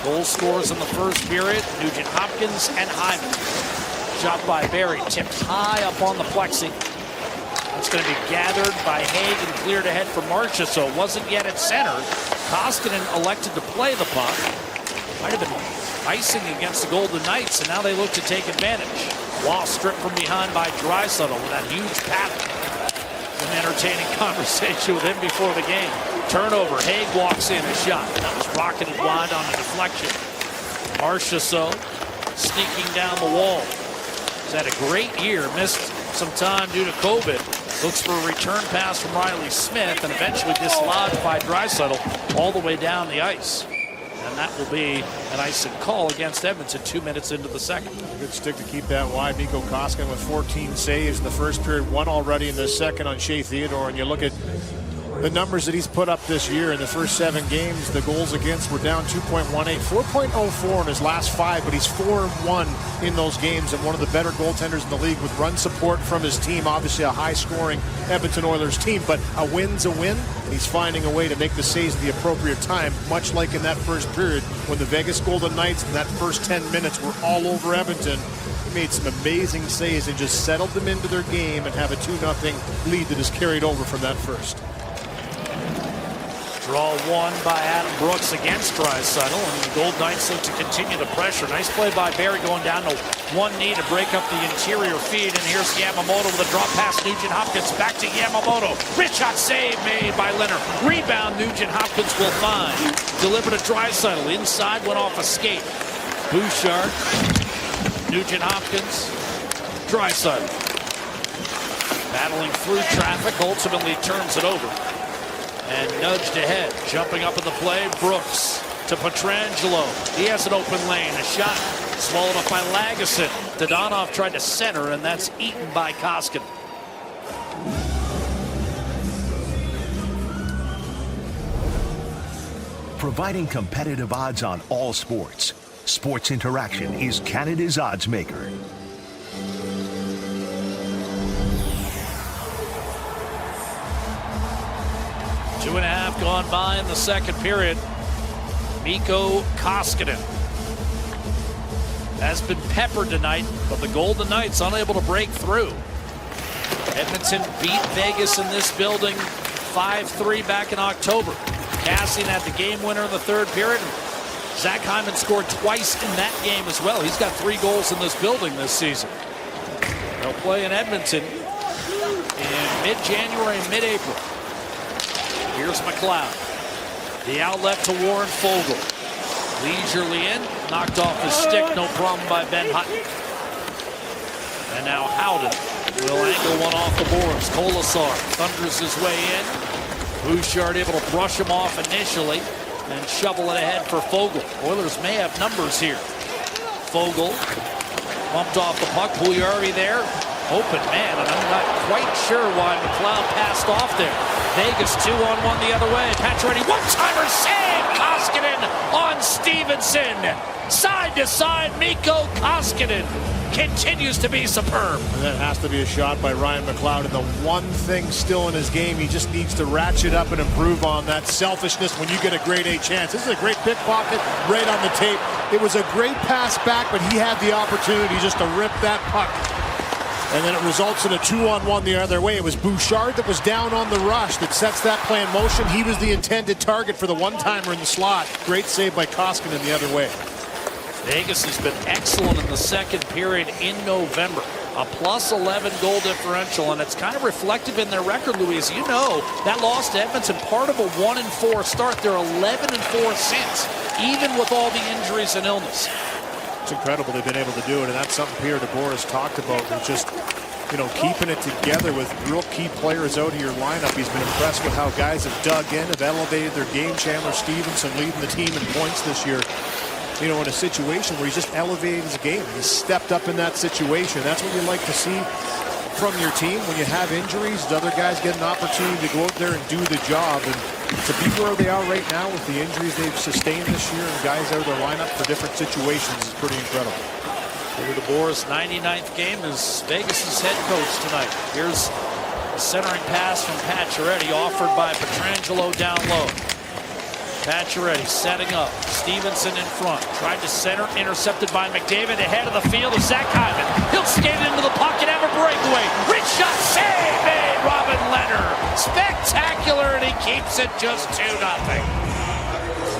Goal scores in the first period. Nugent Hopkins and Hyman. Shot by Barry, tipped high up on the plexi. That's going to be gathered by Hague and cleared ahead for Marcia, so it wasn't yet at center. Koskinen elected to play the puck. Might have been icing against the Golden Knights, and now they look to take advantage. Wall stripped from behind by Draisaitl with that huge paddle. An entertaining conversation with him before the game. Turnover, Hague walks in, a shot. That was rocketed wide on a deflection. Marcia sneaking down the wall. He's had a great year, missed some time due to COVID. Looks for a return pass from Riley Smith and eventually dislodged by Draisaitl all the way down the ice. And that will be an icing call against Edmonton 2 minutes into the second. Good stick to keep that wide. Mikko Koskinen with 14 saves in the first period, one already in the second on Shea Theodore. And you look at the numbers that he's put up this year in the first 7 games. The goals against were down 2.18, 4.04 in his last 5, but he's 4-1 in those games and one of the better goaltenders in the league with run support from his team. Obviously a high-scoring Edmonton Oilers team, but a win's a win. He's finding a way to make the saves at the appropriate time, much like in that first period when the Vegas Golden Knights in that first 10 minutes were all over Edmonton. He made some amazing saves and just settled them into their game and have a 2-0 lead that is carried over from that first. Draw one by Adam Brooks against Draisaitl, and the Gold Knights look to continue the pressure. Nice play by Barry going down to one knee to break up the interior feed, and here's Yamamoto with a drop pass. Nugent Hopkins back to Yamamoto. Rich shot save made by Leonard. Rebound Nugent Hopkins will find. Delivered to Draisaitl. Inside, went off a skate. Bouchard, Nugent Hopkins, Draisaitl. Battling through traffic, ultimately turns it over. And nudged ahead, jumping up in the play, Brooks to Pietrangelo. He has an open lane, a shot swallowed up by Lagesson. Dadonov tried to center, and that's eaten by Koskinen. Providing competitive odds on all sports. Sports Interaction is Canada's odds maker. 2.5 gone by in the second period. Mikko Koskinen has been peppered tonight, but the Golden Knights unable to break through. Edmonton beat Vegas in this building 5-3 back in October. Kassian had the game winner in the third period. Zach Hyman scored twice in that game as well. He's got 3 goals in this building this season. They'll play in Edmonton in mid-January and mid-April. Here's McLeod. The outlet to Warren Foegele. Leisurely in. Knocked off his stick. No problem by Ben Hutton. And now Howden will angle one off the boards. Kolasar thunders his way in. Bouchard able to brush him off initially and shovel it ahead for Foegele. Oilers may have numbers here. Foegele bumped off the puck. Puljujarvi there. Open man, and I'm not quite sure why McLeod passed off there. Vegas 2-on-1 the other way. Pacioretty, one-timer save! Koskinen on Stevenson. Side to side, Mikko Koskinen continues to be superb. And that has to be a shot by Ryan McLeod. And the one thing still in his game, he just needs to ratchet up and improve on that selfishness when you get a grade A chance. This is a great pickpocket right on the tape. It was a great pass back, but he had the opportunity just to rip that puck. And then it results in a 2-on-1 the other way. It was Bouchard that was down on the rush that sets that play in motion. He was the intended target for the one-timer in the slot. Great save by Koskinen the other way. Vegas has been excellent in the second period in November. A +11 goal differential, and it's kind of reflective in their record, Louise. You know, that loss to Edmonton, part of a 1-4 start. They're 11-4 since, even with all the injuries and illness. It's incredible they've been able to do it, and that's something Pierre DeBoer has talked about. It's just keeping it together with real key players out of your lineup. He's been impressed with how guys have dug in, have elevated their game. Chandler Stevenson leading the team in points this year. In a situation where he's just elevated his game. He's stepped up in that situation. That's what you like to see from your team. When you have injuries, the other guys get an opportunity to go out there and do the job. And to be where they are right now with the injuries they've sustained this year and guys out of their lineup for different situations is pretty incredible. Peter DeBoer's 99th game as Vegas' head coach tonight. Here's a centering pass from Pacioretty offered by Pietrangelo down low. Pacioretty setting up. Stevenson in front. Tried to center. Intercepted by McDavid. Ahead of the field of Zach Hyman. He'll skate into the pocket. Have a breakaway. Rich shot. Save made. Robin Lehner. Spectacular. And he keeps it just 2-0.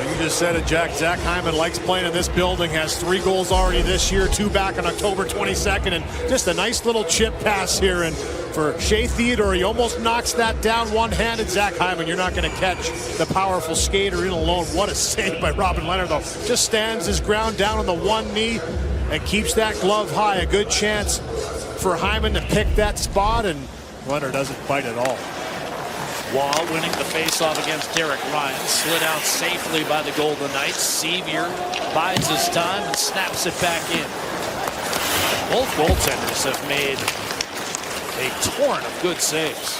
You just said it, Jack. Zach Hyman likes playing in this building. Has 3 goals already this year. 2 back on October 22nd. And just a nice little chip pass here. And for Shea Theodore, he almost knocks that down one-handed. Zach Hyman, you're not going to catch the powerful skater in alone. What a save by Robin Lehner, though. Just stands his ground down on the one knee and keeps that glove high. A good chance for Hyman to pick that spot, and Lehner doesn't bite at all. Wall winning the faceoff against Derek Ryan. Slid out safely by the Golden Knights. Sevier bides his time and snaps it back in. Both goaltenders have made a torrent of good saves.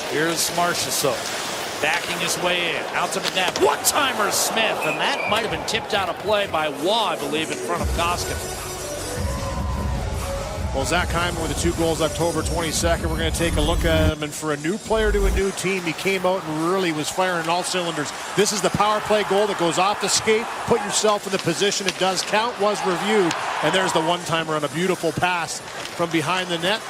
Here's Marchessault backing his way in. Out to McNabb. One-timer Smith. And that might have been tipped out of play by Waugh, I believe, in front of Koskinen. Well, Zach Hyman with the 2 goals October 22nd. We're going to take a look at him. And for a new player to a new team, he came out and really was firing all cylinders. This is the power play goal that goes off the skate. Put yourself in the position it does count. Was reviewed. And there's the one-timer on a beautiful pass from behind the net.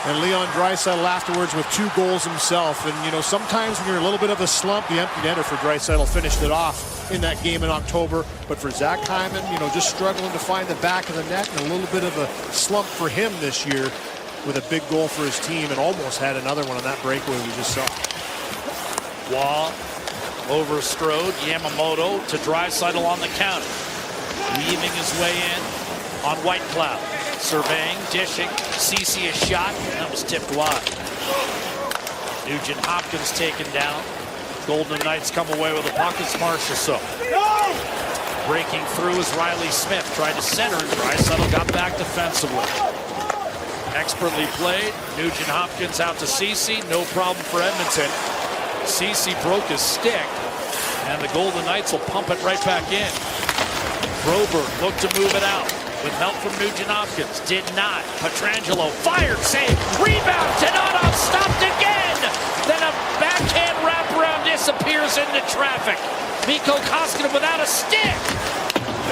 And Leon Draisaitl afterwards with 2 goals himself. And, sometimes when you're in a little bit of a slump, the empty netter for Draisaitl finished it off in that game in October. But for Zach Hyman, just struggling to find the back of the net and a little bit of a slump for him this year with a big goal for his team and almost had another one on that breakaway we just saw. Waugh over Strode. Yamamoto to Draisaitl on the counter. Weaving his way in on Whitecloud. Surveying, dishing, Ceci a shot, and that was tipped wide. Nugent Hopkins taken down. Golden Knights come away with the puck. It's Marchessault. Breaking through is Riley Smith. Tried to center, and Draisaitl got back defensively. Expertly played. Nugent Hopkins out to Ceci. No problem for Edmonton. Ceci broke his stick, and the Golden Knights will pump it right back in. Broberg looked to move it out. With help from Nugent Hopkins, did not. Pietrangelo fired, save, rebound, Donato stopped again. Then a backhand wraparound disappears into traffic. Mikko Koskinen without a stick.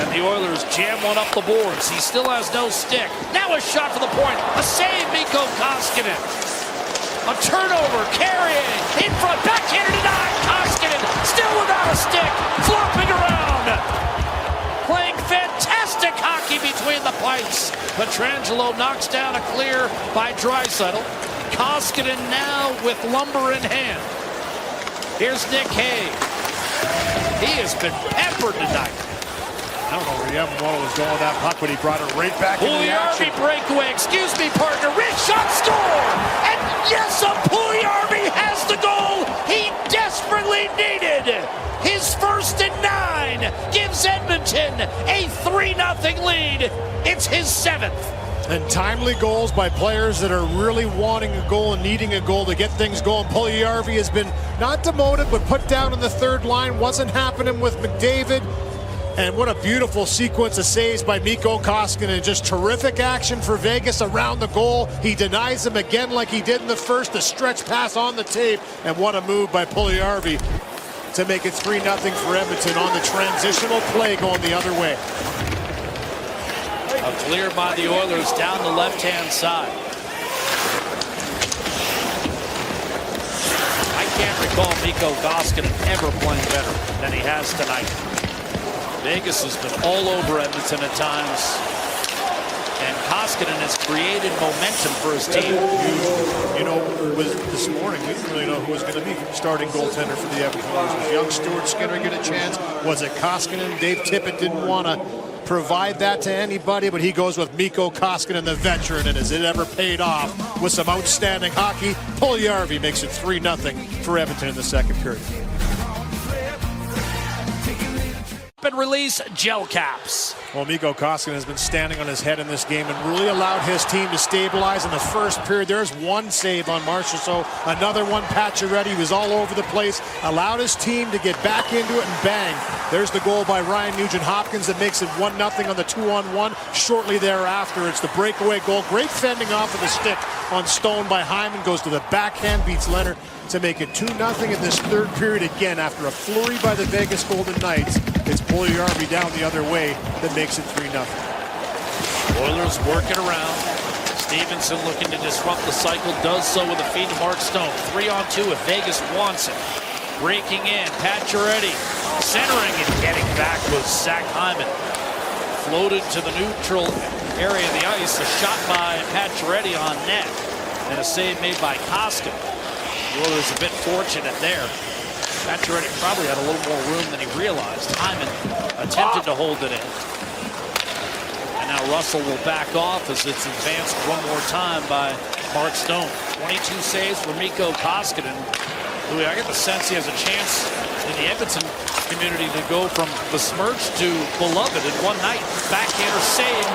And the Oilers jam one up the boards. He still has no stick. Now a shot for the point. A save, Mikko Koskinen. A turnover, carrying, in front, backhander denied. Koskinen still without a stick, flopping around. Playing fantastic hockey between the pipes. Pietrangelo knocks down a clear by Draisaitl. Koskinen now with lumber in hand. Here's Nick Hayes. He has been peppered tonight. I don't know where Yamamoto was going with that puck, but he brought it right back into the action. Breakaway. Excuse me, partner. Rich shot, score! And yes, Puljujärvi has the goal he desperately needed. His first and 9 gives Edmonton a 3-0 lead. It's his 7th. And timely goals by players that are really wanting a goal and needing a goal to get things going. Puljujärvi has been not demoted, but put down in the 3rd line. Wasn't happening with McDavid. And what a beautiful sequence of saves by Mikko Koskinen. Just terrific action for Vegas around the goal. He denies him again like he did in the first. The stretch pass on the tape. And what a move by Puljujärvi to make it 3-0 for Edmonton on the transitional play going the other way. A clear by the Oilers down the left-hand side. I can't recall Mikko Koskinen ever playing better than he has tonight. Vegas has been all over Edmonton at times, and Koskinen has created momentum for his team. This morning we didn't really know who was going to be starting goaltender for the Edmonton Oilers. Was young Stuart Skinner get a chance? Was it Koskinen? Dave Tippett didn't want to provide that to anybody, but he goes with Mikko Koskinen, the veteran, and has it ever paid off with some outstanding hockey? Puljujarvi makes it 3-0 for Edmonton in the second period. And release gel caps. Well, Mikko Koskinen has been standing on his head in this game and really allowed his team to stabilize in the first period. There's one save on Marchessault, another one Pacioretty was all over the place, allowed his team to get back into it, and bang, there's the goal by Ryan Nugent-Hopkins that makes it 1-0 on the 2-on-1. Shortly thereafter, it's the breakaway goal. Great fending off of the stick on Stone by Hyman, goes to the backhand, beats Leonard to make it 2-0 in this third period again after a flurry by the Vegas Golden Knights. It's Puljujarvi down the other way that makes it 3-0. Oilers working around. Stevenson looking to disrupt the cycle, does so with a feed to Mark Stone. 3-on-2 if Vegas wants it. Breaking in, Pacioretty centering and getting back was Zach Hyman. Floated to the neutral area of the ice. A shot by Pacioretty on net. And a save made by Koskinen. The Oilers a bit fortunate there. Pacioretty probably had a little more room than he realized. Hyman attempted to hold it in. And now Russell will back off as it's advanced one more time by Mark Stone. 22 saves for Mikko Koskinen. Louis, I get the sense he has a chance in the Edmonton community to go from besmirched to beloved in one night. Backhander save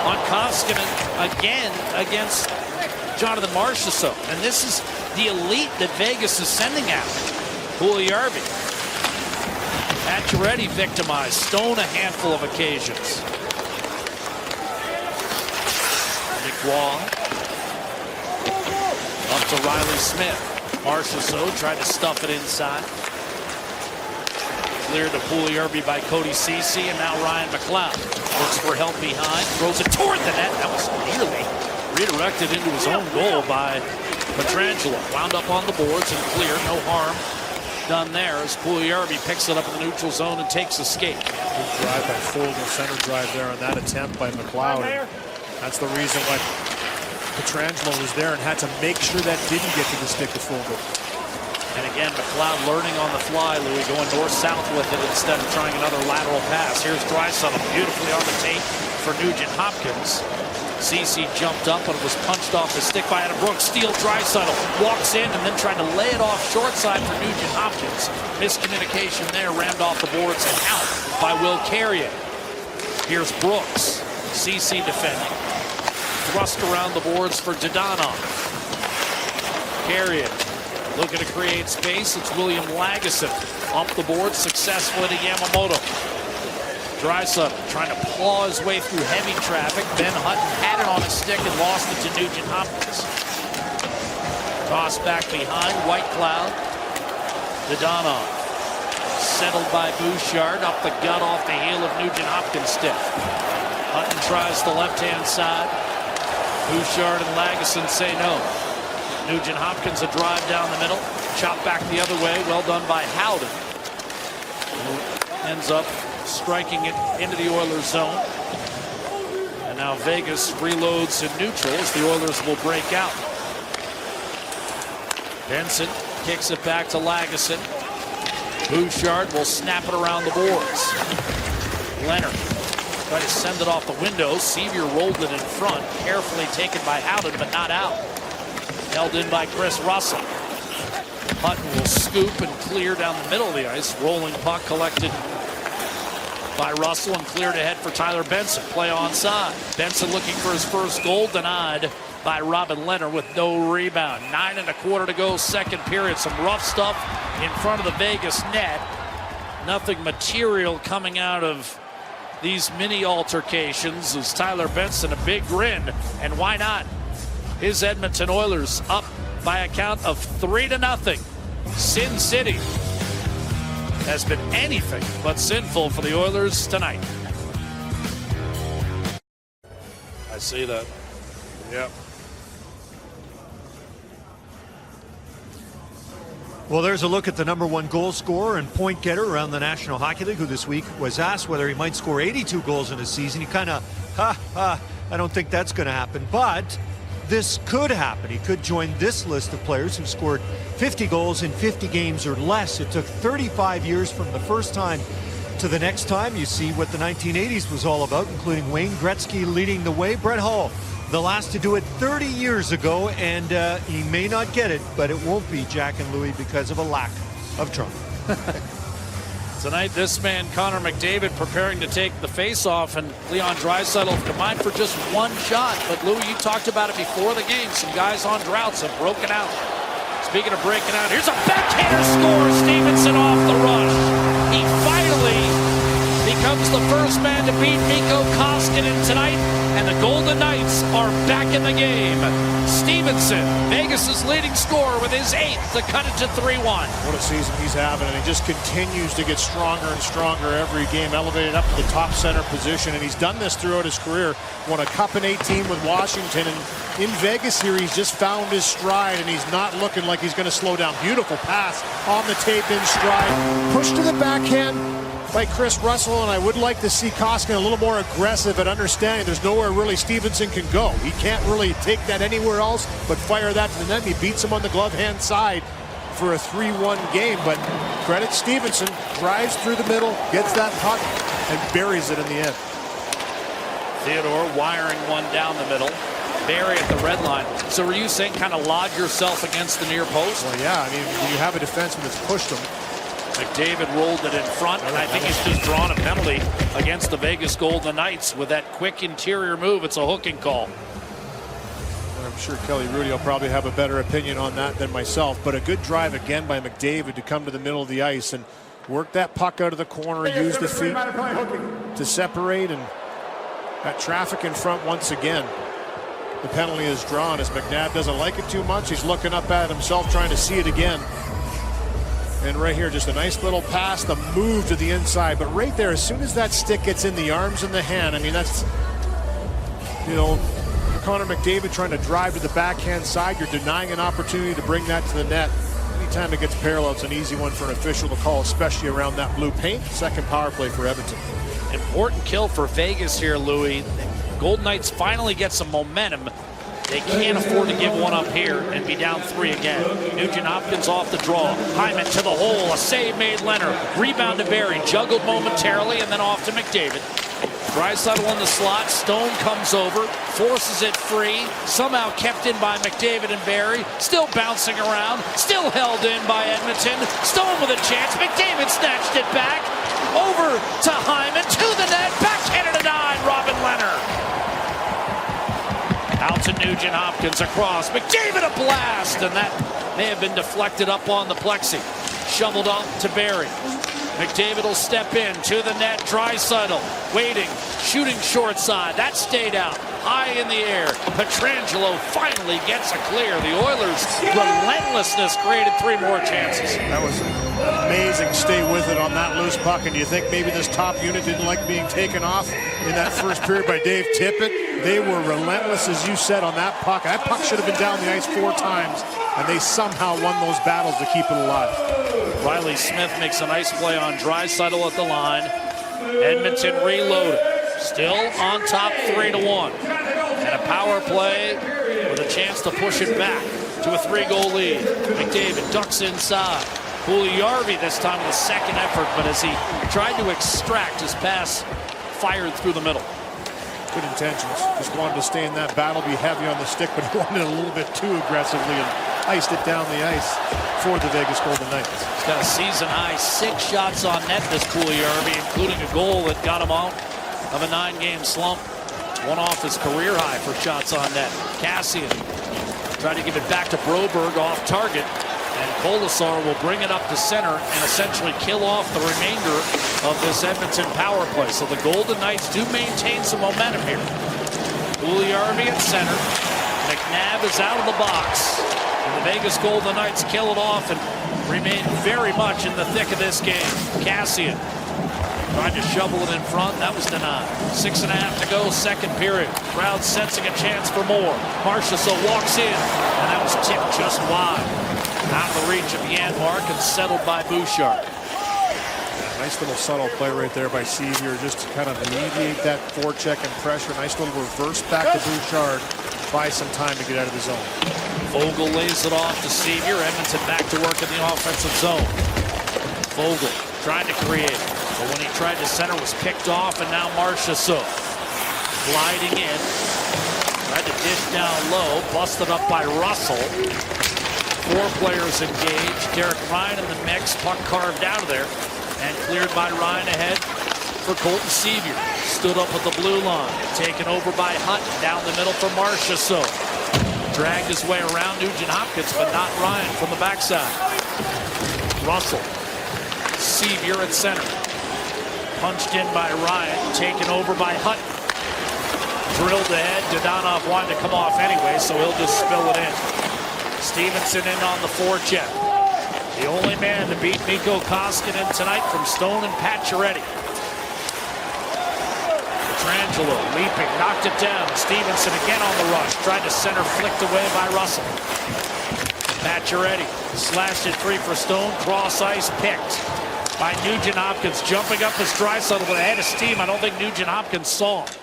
on Koskinen again against Jonathan Marchessault. And this is the elite that Vegas is sending out. Puljujarvi. Pacioretty victimized. Stone a handful of occasions. McGraw. Up to Riley Smith. Marchessault tried to stuff it inside. Cleared to Puljujarvi by Cody Ceci, and now Ryan McLeod looks for help behind. Throws it toward the net. That was nearly redirected into his own goal by Pietrangelo. Wound up on the boards and clear. No harm done there as Puljujarvi picks it up in the neutral zone and takes a skate. Good drive by Fogle, center drive there on that attempt by McLeod. That's the reason why Pietrangelo was there and had to make sure that didn't get to the stick of Fogle. And again, McLeod learning on the fly, Louis, going north-south with it instead of trying another lateral pass. Here's Draisaitl beautifully on the tape for Nugent-Hopkins. Ceci jumped up and was punched off the stick by Adam Brooks. Steal Draisaitl, walks in and then tried to lay it off short side for Nugent-Hopkins. Miscommunication there, rammed off the boards and out by Will Carrier. Here's Brooks. Ceci defending. Thrust around the boards for Dadonov. Carrier looking to create space. It's William Lagesson. Up the board successfully to Yamamoto. Draisaitl trying to claw his way through heavy traffic. Ben Hutton had it on his stick and lost it to Nugent-Hopkins. Toss back behind. Whitecloud. Dadonov. Settled by Bouchard. Up the gut off the heel of Nugent-Hopkins' stick. Hutton tries the left-hand side. Bouchard and Lagesson say no. Nugent-Hopkins a drive down the middle. Chop back the other way. Well done by Howden. Ends up striking it into the Oilers zone. And now Vegas reloads in neutral as the Oilers will break out. Benson kicks it back to Lagesson. Bouchard will snap it around the boards. Leonard tried to send it off the window. Sevier rolled it in front. Carefully taken by Howden, but not out. Held in by Chris Russell. Hutton will scoop and clear down the middle of the ice. Rolling puck collected by Russell and cleared ahead for Tyler Benson. Play onside. Benson looking for his first goal, denied by Robin Leonard with no rebound. 9 1/4 to go, second period. Some rough stuff in front of the Vegas net. Nothing material coming out of these mini altercations as Tyler Benson, a big grin, and why not? His Edmonton Oilers up by a count of 3-0. Sin City has been anything but sinful for the Oilers tonight. I see that. Yep. Well, there's a look at the #1 goal scorer and point getter around the National Hockey League, who this week was asked whether he might score 82 goals in a season. He kind of, I don't think that's going to happen, but this could happen. He could join this list of players who scored 50 goals in 50 games or less. It took 35 years from the first time to the next time, you see what the 1980s was all about, including Wayne Gretzky leading the way. Brett Hull, the last to do it 30 years ago, and he may not get it, but it won't be Jack and Louie because of a lack of drunk. Tonight, this man, Connor McDavid, preparing to take the face-off, and Leon Draisaitl combined for just one shot. But, Louie, you talked about it before the game. Some guys on droughts have broken out. Speaking of breaking out, here's a backhander score. Stevenson off the rush. He finally becomes the first man to beat Mikko Koskinen tonight, and the Golden Knights are back in the game. Stevenson, Vegas' leading scorer, with his 8th to cut it to 3-1. What a season he's having, and he just continues to get stronger and stronger every game, elevated up to the top center position, and he's done this throughout his career. Won a Cup in 18 with Washington, and in Vegas here, he's just found his stride, and he's not looking like he's going to slow down. Beautiful pass on the tape in stride. Push to the backhand by Chris Russell, and I would like to see Koskinen a little more aggressive at understanding there's nowhere really Stevenson can go. He can't really take that anywhere else but fire that to the net. He beats him on the glove hand side for a 3-1 game, but credit Stevenson, drives through the middle, gets that puck, and buries it in the end. Theodore wiring one down the middle. Barry at the red line. So were you saying kind of lodge yourself against the near post? Well, yeah, I mean, when you have a defenseman that's pushed him. McDavid rolled it in front, and I think he's just drawn a penalty against the Vegas Golden Knights with that quick interior move. It's a hooking call. I'm sure Kelly Rudy will probably have a better opinion on that than myself, but a good drive again by McDavid to come to the middle of the ice and work that puck out of the corner, use the feet to separate, and that traffic in front once again. The penalty is drawn as McNabb doesn't like it too much. He's looking up at it himself, trying to see it again. And right here, just a nice little pass, the move to the inside. But right there, as soon as that stick gets in the arms and the hand, I mean, that's, you know, Connor McDavid trying to drive to the backhand side. You're denying an opportunity to bring that to the net. Anytime it gets parallel, it's an easy one for an official to call, especially around that blue paint. Second power play for Edmonton. Important kill for Vegas here, Louie. Golden Knights finally get some momentum. They can't afford to give one up here and be down 3 again. Nugent Hopkins off the draw. Hyman to the hole. A save made Leonard. Rebound to Barry. Juggled momentarily and then off to McDavid. Draisaitl in the slot. Stone comes over. Forces it free. Somehow kept in by McDavid and Barry. Still bouncing around. Still held in by Edmonton. Stone with a chance. McDavid snatched it back. Over to Hyman. To the net. Backhanded a 9. Robin Leonard. Out to Nugent Hopkins across. McDavid a blast, and that may have been deflected up on the plexi. Shoveled up to Barry. McDavid will step in to the net. Draisaitl waiting, shooting short side. That stayed out. High in the air. Pietrangelo finally gets a clear. The Oilers' relentlessness created 3 more chances. That was amazing. Stay with it on that loose puck. And do you think maybe this top unit didn't like being taken off in that first period by Dave Tippett? They were relentless, as you said, on that puck. That puck should have been down the ice 4 times, and they somehow won those battles to keep it alive. Riley Smith makes a nice play on Draisaitl at the line. Edmonton reloaded. Still on top 3-1. And a power play with a chance to push it back to a 3-goal lead. McDavid ducks inside. Puljujarvi this time with a second effort, but as he tried to extract, his pass fired through the middle. Good intentions. Just wanted to stay in that battle, be heavy on the stick, but wanted it a little bit too aggressively and iced it down the ice for the Vegas Golden Knights. He's got a season-high 6 shots on net, this Puljujarvi, including a goal that got him out of a 9-game slump. One off his career high for shots on net. Cassian tried to give it back to Broberg off target, and Kolasar will bring it up to center and essentially kill off the remainder of this Edmonton power play. So the Golden Knights do maintain some momentum here. Puljujarvi at center. McNabb is out of the box. And the Vegas Golden Knights kill it off and remain very much in the thick of this game. Cassian tried to shovel it in front. That was denied. 6.5 to go, second period. Crowd sensing a chance for more. Marchessault walks in, and that was tipped just wide. Out of the reach of Janmark and settled by Bouchard. Nice little subtle play right there by Sevier, just to kind of alleviate that forecheck and pressure. Nice little reverse back to Bouchard. Buy some time to get out of the zone. Vogel lays it off to Sevier. Edmonton back to work in the offensive zone. Vogel trying to create. But when he tried to center, was picked off, and now Marchessault gliding in. Tried to dish down low, busted up by Russell. 4 players engaged. Derek Ryan in the mix, puck carved out of there, and cleared by Ryan ahead for Colton Sevier. Stood up at the blue line, taken over by Hutton, down the middle for Marchessault. Dragged his way around Nugent Hopkins, but not Ryan from the backside. Russell, Sevier at center. Punched in by Ryan, taken over by Hutton. Drilled ahead. Dadonov wanted to come off anyway, so he'll just spill it in. Stevenson in on the forecheck. The only man to beat Mikko Koskinen tonight from Stone and Pacioretty. Petrangelo leaping, knocked it down. Stevenson again on the rush. Tried to center, flicked away by Russell. Pacioretty slashed it free for Stone. Cross ice picked by Nugent Hopkins. Jumping up as Draisaitl, but ahead of steam. I don't think Nugent Hopkins saw him.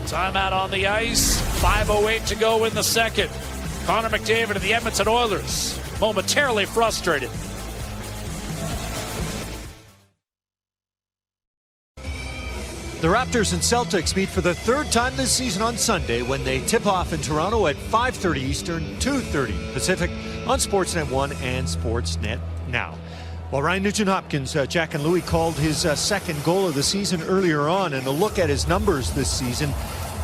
Timeout on the ice. 5:08 to go in the second. Connor McDavid of the Edmonton Oilers momentarily frustrated. The Raptors and Celtics meet for the 3rd time this season on Sunday when they tip off in Toronto at 5:30 Eastern, 2:30 Pacific on Sportsnet 1 and Sportsnet Now. Well, Ryan Nugent-Hopkins, Jack and Louis called his second goal of the season earlier on, and a look at his numbers this season.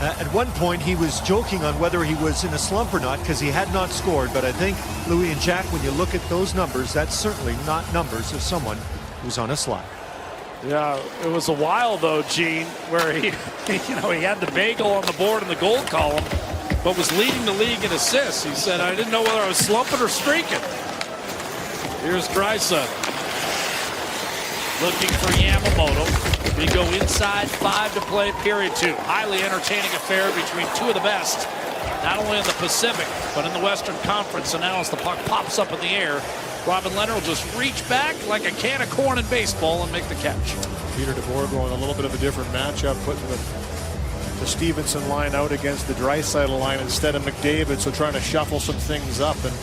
At one point, he was joking on whether he was in a slump or not because he had not scored. But I think, Louis and Jack, when you look at those numbers, that's certainly not numbers of someone who's on a slide. Yeah, it was a while though, Gene, where he had the bagel on the board in the goal column, but was leading the league in assists. He said, I didn't know whether I was slumping or streaking. Here's Draisaitl. Looking for Yamamoto. We go inside 5 to play period 2. Highly entertaining affair between 2 of the best, not only in the Pacific, but in the Western Conference. And now as the puck pops up in the air, Robin Leonard will just reach back like a can of corn in baseball and make the catch. Peter DeBoer going a little bit of a different matchup, putting the Stevenson line out against the Draisaitl line instead of McDavid, so trying to shuffle some things up. And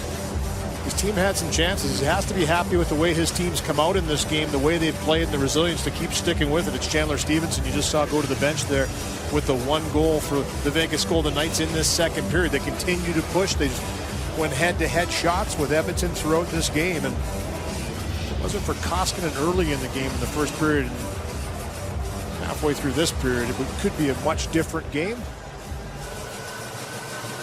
his team had some chances. He has to be happy with the way his team's come out in this game, the way they've played, and the resilience to keep sticking with it. It's Chandler Stevenson you just saw go to the bench there with the 1 goal for the Vegas Golden Knights in this second period. They continue to push. They just went head-to-head shots with Edmonton throughout this game, and it wasn't for Koskinen early in the game in the first period. And halfway through this period, it could be a much different game.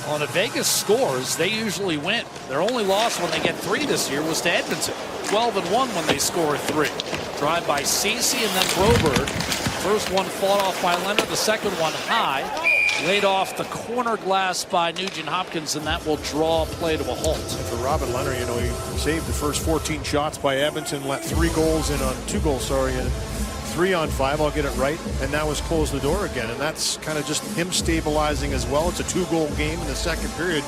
On a Vegas scores, they usually win. Their only loss when they get 3 this year was to Edmonton. 12-1 when they score 3. Drive by Ceci and then Broberg. First one fought off by Leonard, the second one high. Laid off the corner glass by Nugent Hopkins, and that will draw play to a halt. For Robin Leonard, he saved the first 14 shots by Edmonton, let 2 goals, and 3 on 5, I'll get it right, and now has closed the door again. And that's kind of just him stabilizing as well. It's a 2-goal game in the second period.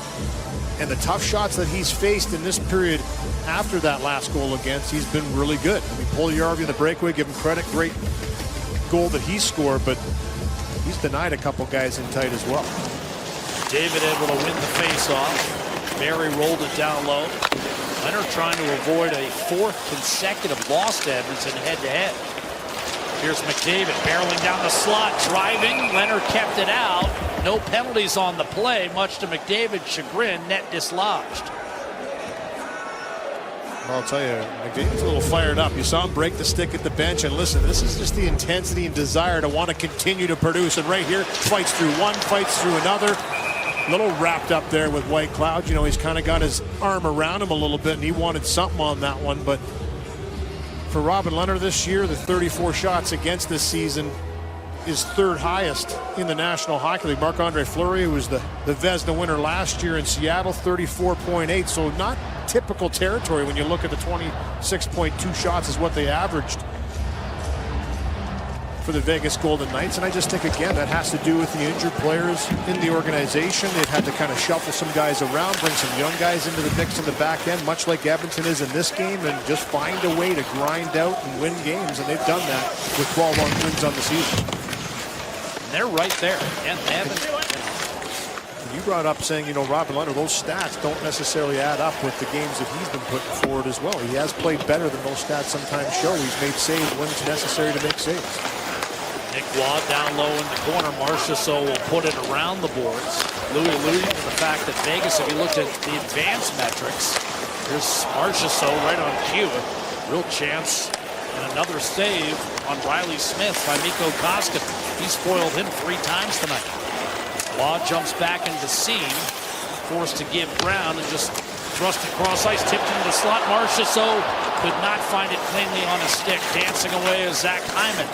And the tough shots that he's faced in this period after that last goal against, he's been really good. I mean, Puljujarvi in the breakaway, give him credit, great goal that he scored, but he's denied a couple guys in tight as well. David able to win the face-off. Barry rolled it down low. Leonard trying to avoid a 4th consecutive loss to Edmonton head-to-head. Here's McDavid barreling down the slot, driving. Leonard kept it out. No penalties on the play, much to McDavid's chagrin. Net dislodged. Well, I'll tell you, McDavid's a little fired up. You saw him break the stick at the bench, and listen, this is just the intensity and desire to want to continue to produce. And right here, fights through one, fights through another. A little wrapped up there with White Cloud. He's kind of got his arm around him a little bit, and he wanted something on that one, but for Robin Leonard this year, the 34 shots against this season is 3rd highest in the National Hockey League. Marc-Andre Fleury, who was the Vezina winner last year in Seattle, 34.8. So not typical territory when you look at the 26.2 shots is what they averaged for the Vegas Golden Knights. And I just think, again, that has to do with the injured players in the organization. They've had to kind of shuffle some guys around, bring some young guys into the mix in the back end, much like Edmonton is in this game, and just find a way to grind out and win games. And they've done that with 12 wins on the season. And they're right there. And they haven't. You brought up saying, you know, Robin Lehner, those stats don't necessarily add up with the games that he's been putting forward as well. He has played better than those stats sometimes show. He's made saves when it's necessary to make saves. Nick Waugh down low in the corner. Marchessault will put it around the boards. Louis alluding to the fact that Vegas, if you looked at the advanced metrics, here's Marchessault right on cue. Real chance and another save on Riley Smith by Mikko Koskinen. He spoiled him 3 times tonight. Waugh jumps back into the seam, forced to give ground and just thrust across ice, tipped into the slot. Marchessault could not find it cleanly on his stick. Dancing away is Zach Hyman.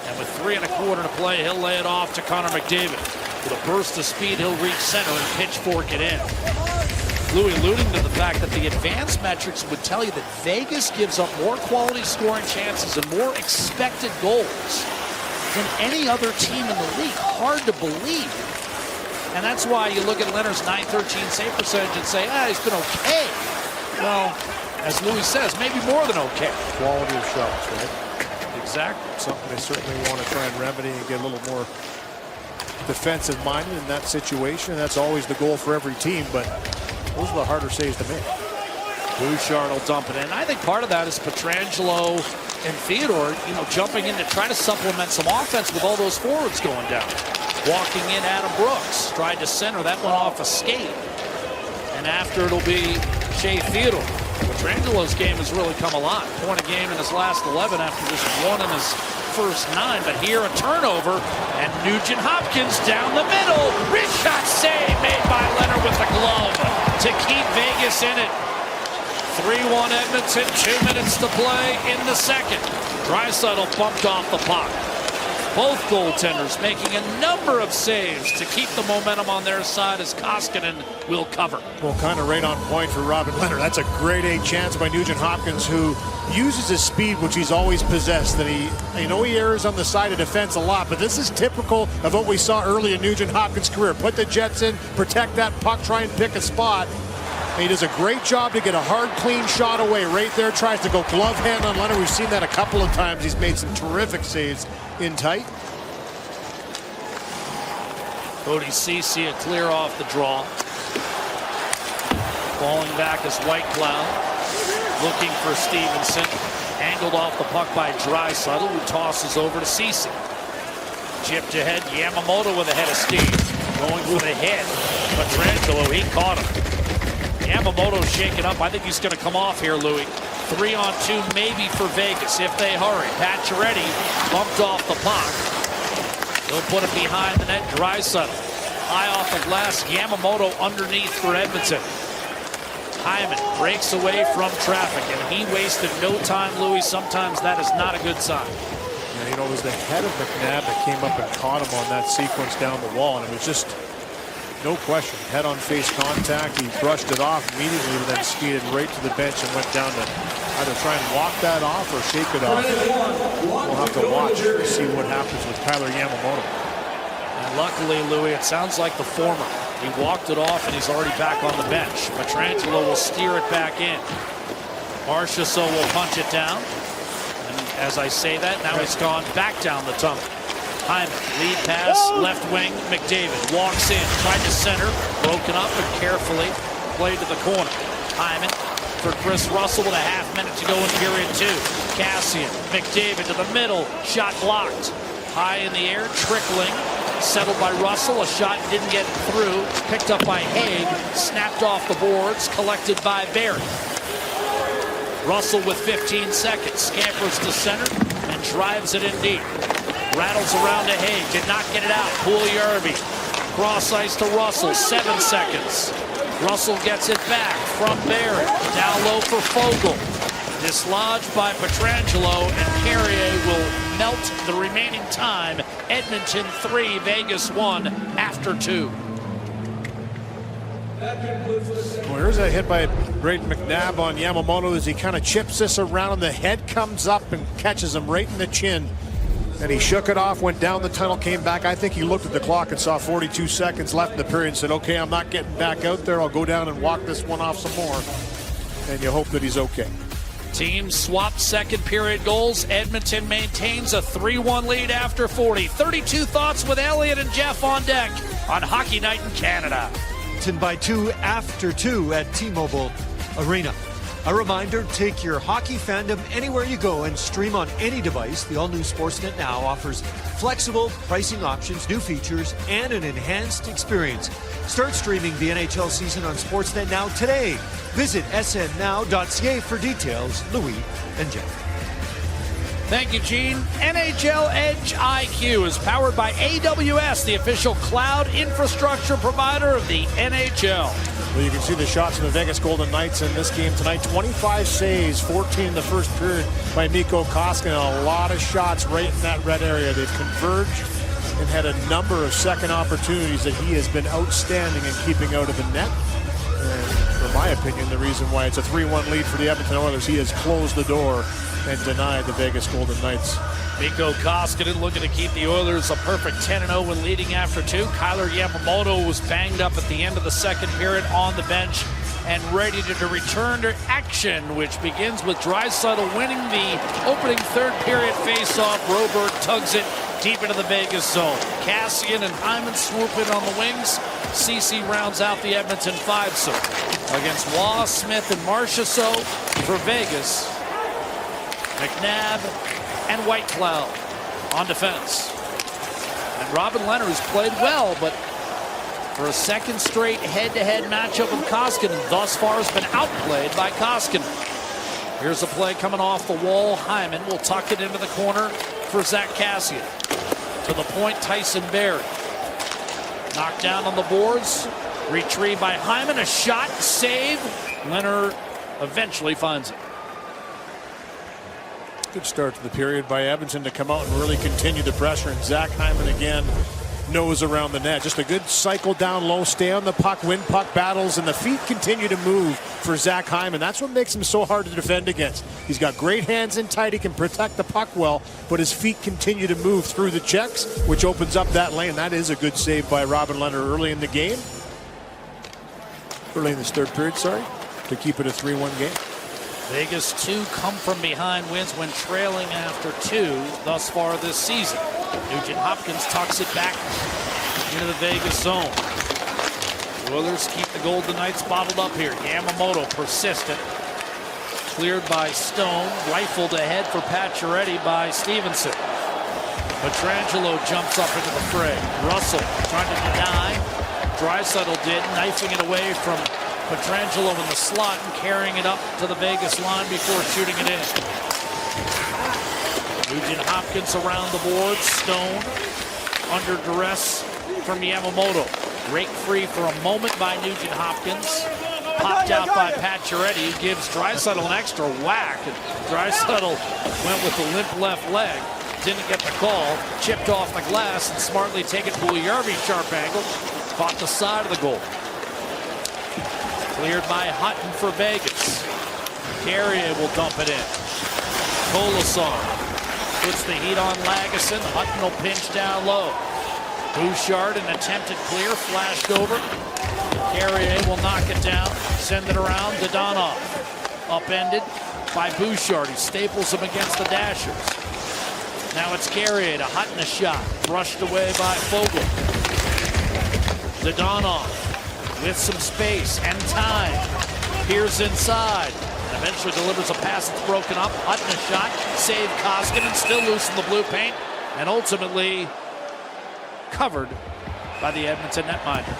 And with 3 1/4 to play, he'll lay it off to Connor McDavid. With a burst of speed, he'll reach center and pitchfork it in. Louis alluding to the fact that the advanced metrics would tell you that Vegas gives up more quality scoring chances and more expected goals than any other team in the league. Hard to believe. And that's why you look at Leonard's .913 save percentage and say, he's been okay. Well, as Louis says, maybe more than okay. Quality of shots, right? Exactly. Something they certainly want to try and remedy and get a little more defensive-minded in that situation. That's always the goal for every team, but those are the harder saves to make. Bouchard will dump it in. I think part of that is Pietrangelo and Theodore, you know, jumping in to try to supplement some offense with all those forwards going down. Walking in, Adam Brooks tried to center. That went off a skate. And after, it'll be Shea Theodore. Pietrangelo's game has really come alive. Point a game in his last 11 after just 1 in his first 9. But here a turnover, and Nugent Hopkins down the middle. Wrist shot save made by Leonard with the glove to keep Vegas in it. 3-1 Edmonton, 2 minutes to play in the second. Draisaitl bumped off the puck. Both goaltenders making a number of saves to keep the momentum on their side as Koskinen will cover. Well, kind of right on point for Robin Lehner. That's a grade A chance by Nugent Hopkins, who uses his speed, which he's always possessed. And he errs on the side of defense a lot, but this is typical of what we saw early in Nugent Hopkins' career. Put the Jets in, protect that puck, try and pick a spot. And he does a great job to get a hard, clean shot away right there. Tries to go glove hand on Leonard. We've seen that a couple of times. He's made some terrific saves in tight. Cody Ceci a clear off the draw. Falling back is White Cloud. Looking for Stevenson. Angled off the puck by Draisaitl, who tosses over to Ceci. Chipped ahead. Yamamoto with a head of steam. Going for the hit. Pietrangelo, he caught him. Yamamoto shaken up. I think he's going to come off here, Louis. 3-on-2 maybe for Vegas if they hurry. Pacioretty bumped off the puck. He'll put it behind the net. Draisaitl high off the glass. Yamamoto underneath for Edmonton. Hyman breaks away from traffic, and he wasted no time, Louis. Sometimes that is not a good sign. And, you know, it was the head of McNabb that came up and caught him on that sequence down the wall, and it was just no question. Head on face contact. He brushed it off immediately, and then skated right to the bench and went down to either try and walk that off or shake it off. We'll have to watch to see what happens with Tyler Yamamoto. And luckily, Louis, it sounds like the former. He walked it off, and he's already back on the bench. Pietrangelo will steer it back in. Marchessault will punch it down. And as I say that, now he's gone back down the tunnel. Hyman, lead pass, left wing, McDavid walks in, tried to center, broken up, but carefully played to the corner. Hyman for Chris Russell with a half minute to go in period 2. Cassian, McDavid to the middle, shot blocked. High in the air, trickling, settled by Russell, a shot didn't get through, picked up by Haig, snapped off the boards, collected by Barry. Russell with 15 seconds, scampers to center and drives it in deep. Rattles around to Haig, did not get it out. Puljujärvi, cross ice to Russell, 7 seconds. Russell gets it back from Barry, down low for Fogle. Dislodged by Pietrangelo, and Carrier will melt the remaining time. Edmonton 3, Vegas 1 after 2. Well, here's a hit by Brayden McNabb on Yamamoto as he kind of chips this around, and the head comes up and catches him right in the chin. And he shook it off, went down the tunnel, came back. I think he looked at the clock and saw 42 seconds left in the period and said, okay, I'm not getting back out there. I'll go down and walk this one off some more. And you hope that he's okay. Teams swap second period goals. Edmonton maintains a 3-1 lead after 40. 32 thoughts with Elliot and Jeff on deck on Hockey Night in Canada. By 2 after 2 at T-Mobile Arena. A reminder, take your hockey fandom anywhere you go and stream on any device. The all-new Sportsnet Now offers flexible pricing options, new features, and an enhanced experience. Start streaming the NHL season on Sportsnet Now today. Visit snnow.ca for details. Louis and Jeff. Thank you, Gene. NHL Edge IQ is powered by AWS, the official cloud infrastructure provider of the NHL. Well, you can see the shots from the Vegas Golden Knights in this game tonight. 25 saves, 14 in the first period by Mikko Koskinen. A lot of shots right in that red area. They've converged and had a number of second opportunities that he has been outstanding in keeping out of the net. And for my opinion, the reason why it's a 3-1 lead for the Edmonton Oilers, he has closed the door and denied the Vegas Golden Knights. Mikko Koskinen looking to keep the Oilers a perfect 10-0 when leading after 2. Kailer Yamamoto was banged up at the end of the second period on the bench and ready to return to action, which begins with Draisaitl winning the opening third period face-off. Broberg tugs it deep into the Vegas zone. Kassian and Hyman swoop in on the wings. Ceci rounds out the Edmonton 5-zone. Against Waugh, Smith, and Marchessault for Vegas, McNabb and Whitecloud on defense. And Robin Lehner has played well, but for a second straight head-to-head matchup with Koskinen, thus far has been outplayed by Koskinen. Here's a play coming off the wall. Hyman will tuck it into the corner for Zach Kassian. To the point, Tyson Barrie. Knocked down on the boards. Retrieved by Hyman. A shot, save. Lehner eventually finds it. Good start to the period by Edmonton to come out and really continue the pressure. And Zach Hyman again nose around the net. Just a good cycle down low, stay on the puck, win puck battles, and the feet continue to move for Zach Hyman. That's what makes him so hard to defend against. He's got great hands in tight. He can protect the puck well, but his feet continue to move through the checks, which opens up that lane. That is a good save by Robin Lehner early in the game. Early in this third period, sorry, to keep it a 3-1 game. Vegas 2 come from behind wins when trailing after 2 thus far this season. Nugent Hopkins tucks it back into the Vegas zone. The Oilers keep the Golden Knights bottled up here. Yamamoto persistent. Cleared by Stone. Rifled ahead for Pacioretty by Stevenson. Pietrangelo jumps up into the fray. Russell trying to deny. Draisaitl did, knifing it away from Pietrangelo in the slot and carrying it up to the Vegas line before shooting it in. Nugent Hopkins around the board. Stone under duress from Yamamoto. Rake free for a moment by Nugent Hopkins. Popped out by Pacioretty. Gives Draisaitl an extra whack. And Draisaitl went with the limp left leg. Didn't get the call. Chipped off the glass and smartly taken Puljujarvi sharp angle. Caught the side of the goal. Cleared by Hutton for Vegas. Carrier will dump it in. Colasar puts the heat on Lagesson. Hutton will pinch down low. Bouchard, an attempted clear, flashed over. Carrier will knock it down, send it around. Dadonov upended by Bouchard. He staples him against the Dashers. Now it's Carrier to Hutton, a shot. Brushed away by Fogle. Dadonov with some space and time. Peers inside. And eventually delivers a pass that's broken up. Hutton a shot. Save Koskinen. Still loose in the blue paint. And ultimately covered by the Edmonton netminder.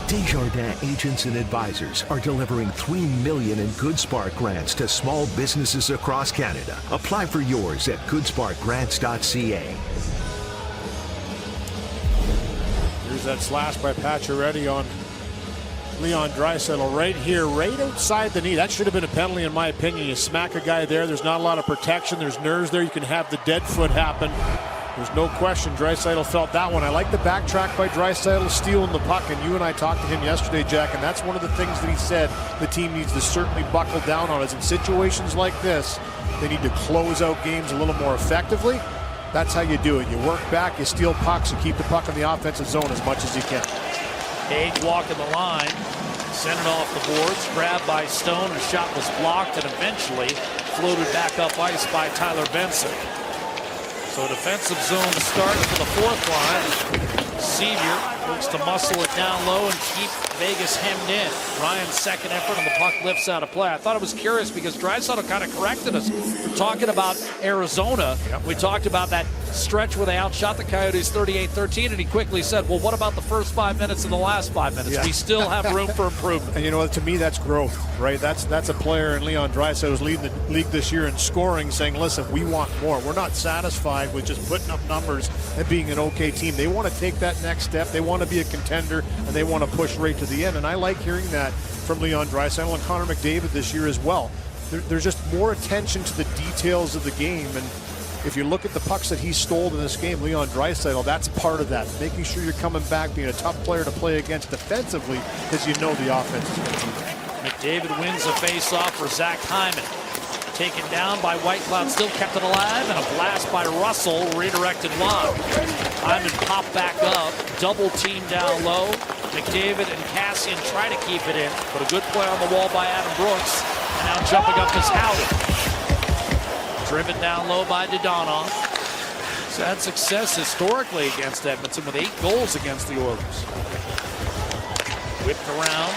Desjardins agents and advisors are delivering $3 million in Good Spark grants to small businesses across Canada. Apply for yours at goodsparkgrants.ca. Here's that slash by Pacioretty on Leon Draisaitl right here, right outside the knee. That should have been a penalty in my opinion. You smack a guy there. There's not a lot of protection. There's nerves there. You can have the dead foot happen. There's no question Draisaitl felt that one. I like the backtrack by Draisaitl stealing the puck, and you and I talked to him yesterday, Jack, and that's one of the things that he said the team needs to certainly buckle down on is in situations like this, they need to close out games a little more effectively. That's how you do it. You work back, you steal pucks, you keep the puck in the offensive zone as much as you can. Page walking the line, sent it off the boards, grabbed by Stone, and shot was blocked and eventually floated back up ice by Tyler Benson. So defensive zone start for the fourth line. Sevier looks to muscle it down low and keep Vegas hemmed in. Ryan's second effort and the puck lifts out of play. I thought it was curious because Draisaitl kind of corrected us. We're talking about Arizona. We talked about that stretch where they outshot the Coyotes 38-13, and he quickly said, well, what about the first 5 minutes and the last 5 minutes? We still have room for improvement. And you know what, to me, that's growth, right? That's a player in Leon Draisaitl who's leading the league this year in scoring, saying, listen, we want more. We're not satisfied with just putting up numbers and being an okay team. They want to take that next step. They want to be a contender, and they want to push right to the end. And I like hearing that from Leon Draisaitl and Connor McDavid this year as well. There's just more attention to the details of the game, and if you look at the pucks that he stole in this game, Leon Draisaitl, that's part of that. Making sure you're coming back, being a tough player to play against defensively, because you know the offense is going to be there. McDavid wins a face-off for Zach Hyman. Taken down by Whitecloud, still kept it alive, and a blast by Russell, redirected lob. Hyman popped back up, double team down low. McDavid and Cassian try to keep it in, but a good play on the wall by Adam Brooks. And now jumping up is Howden. Driven down low by Dadonov. He's had success historically against Edmonton with 8 goals against the Oilers. Whipped around,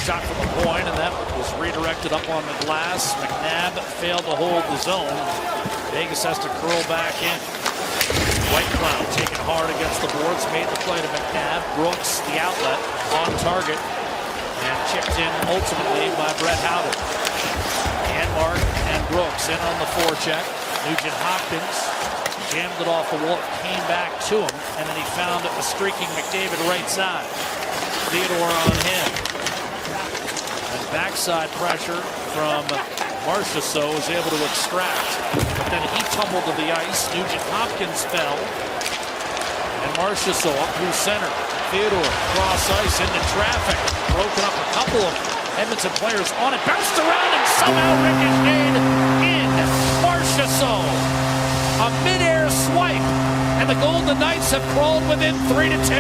shot from the point, and that was redirected up on the glass. McNabb failed to hold the zone. Vegas has to curl back in. Whitecloud taking hard against the boards, made the play to McNabb. Brooks, the outlet, on target, and chipped in ultimately by Brett Howden. Mark and Brooks in on the forecheck. Nugent Hopkins jammed it off the wall, came back to him, and then he found a streaking McDavid right side. Theodore on him. And backside pressure from Marchessault was able to extract. But then he tumbled to the ice. Nugent Hopkins fell. And Marchessault up through center. Theodore cross ice into traffic. Broken up a couple of Edmonton players on it, bounced around and somehow ricocheted in. Marchessault, a midair swipe, and the Golden Knights have crawled within 3-2.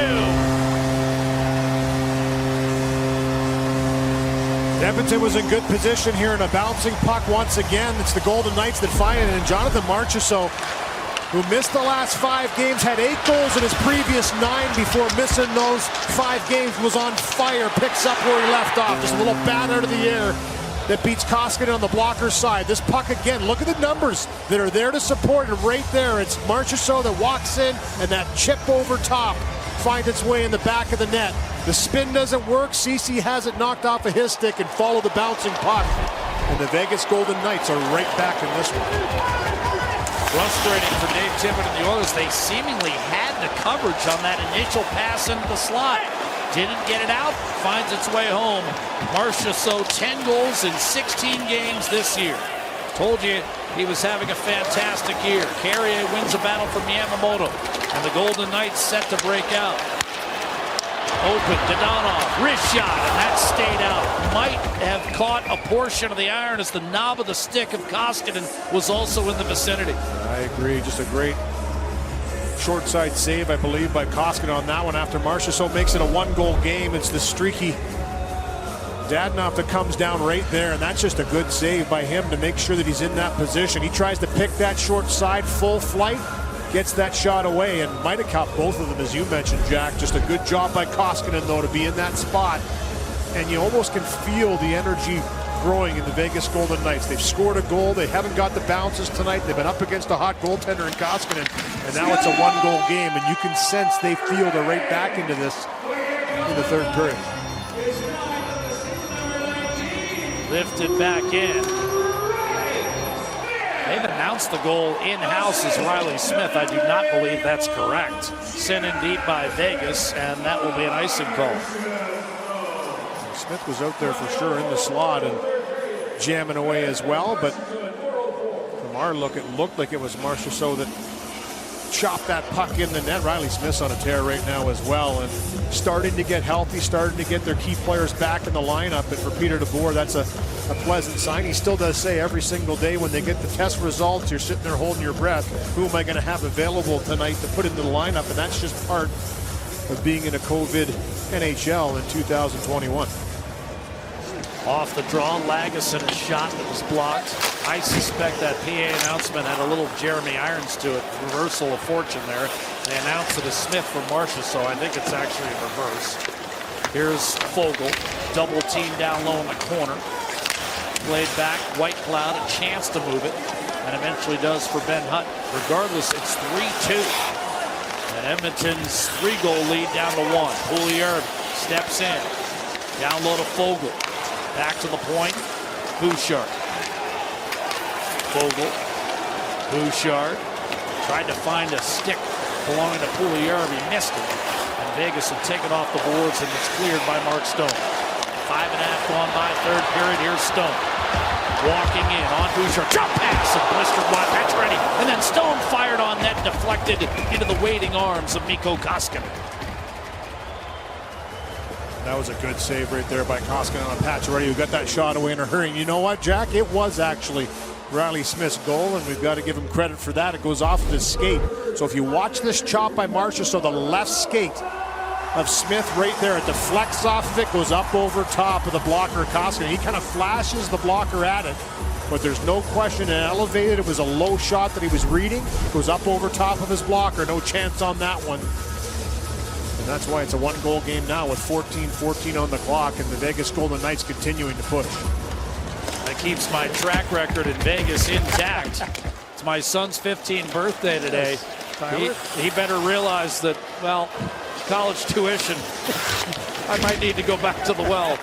Edmonton was in good position here in a bouncing puck once again. It's the Golden Knights that find it, and Jonathan Marchessault, who missed the last 5 games, had 8 goals in his previous 9 before missing those 5 games, was on fire, picks up where he left off. Just a little bat out of the air that beats Koskinen on the blocker's side. This puck again, look at the numbers that are there to support it right there. It's Marchessault that walks in, and that chip over top finds its way in the back of the net. The spin doesn't work. Ceci has it knocked off of his stick and followed the bouncing puck. And the Vegas Golden Knights are right back in this one. Frustrating for Dave Tippett and the Oilers. They seemingly had the coverage on that initial pass into the slot. Didn't get it out, finds its way home. Marchessault, 10 goals in 16 games this year. Told you he was having a fantastic year. Carrier wins a battle from Yamamoto, and the Golden Knights set to break out. Open, Dadonov, wrist shot, and that stayed out. Might have caught a portion of the iron as the knob of the stick of Koskinen was also in the vicinity. I agree, just a great short side save, I believe, by Koskinen on that one after Marchessault makes it a 1-goal game. It's the streaky Dadonov that comes down right there, and that's just a good save by him to make sure that he's in that position. He tries to pick that short side, full flight, gets that shot away, and might have caught both of them, as you mentioned, Jack. Just a good job by Koskinen, though, to be in that spot. And you almost can feel the energy growing in the Vegas Golden Knights. They've scored a goal. They haven't got the bounces tonight. They've been up against a hot goaltender in Koskinen, and now it's a 1-goal game, and you can sense they feel they're right back into this in the third period. Lifted back in. They've announced the goal in-house as Riley Smith. I do not believe that's correct. Sent in deep by Vegas, and that will be an icing call. Smith was out there for sure in the slot and jamming away as well, but from our look, it looked like it was Marchessault that chopped that puck in the net. Riley Smith's on a tear right now as well, and starting to get healthy, starting to get their key players back in the lineup. And for Peter DeBoer, that's a pleasant sign. He still does say every single day when they get the test results, you're sitting there holding your breath. Who am I going to have available tonight to put into the lineup? And that's just part of being in a COVID NHL in 2021. Off the draw, Lagesson, a shot that was blocked. I suspect that PA announcement had a little Jeremy Irons to it. Reversal of fortune there. They announced it as Smith for Marcia, so I think it's actually in reverse. Here's Fogle, double team down low in the corner. Played back, White Cloud, a chance to move it, and eventually does for Ben Hutton. Regardless, it's 3-2. And Edmonton's 3-goal lead down to 1. Pouliot steps in. Down low to Fogle. Back to the point. Bouchard. Fogle. Bouchard. Tried to find a stick belonging to Pouliot. He missed it. And Vegas will take it off the boards, and it's cleared by Mark Stone. 5.5 gone by third period. Here's Stone. Walking in on Bouchard. Jump pass and blistered wide. That's ready. And then Stone fired on net, deflected into the waiting arms of Mikko Koskinen. That was a good save right there by Koskinen on Pacioretty, who got that shot away in a hurry. And you know what, Jack? It was actually Riley Smith's goal, and we've got to give him credit for that. It goes off of his skate. So if you watch this chop by Marcia, so the left skate of Smith right there, it deflects off of it, goes up over top of the blocker Koskinen. He kind of flashes the blocker at it, but there's no question it elevated. It was a low shot that he was reading. Goes up over top of his blocker. No chance on that one. And that's why it's a one-goal game now with 14-14 on the clock, and the Vegas Golden Knights continuing to push. That keeps my track record in Vegas intact. It's my son's 15th birthday today. He better realize that, well, college tuition, I might need to go back to the well.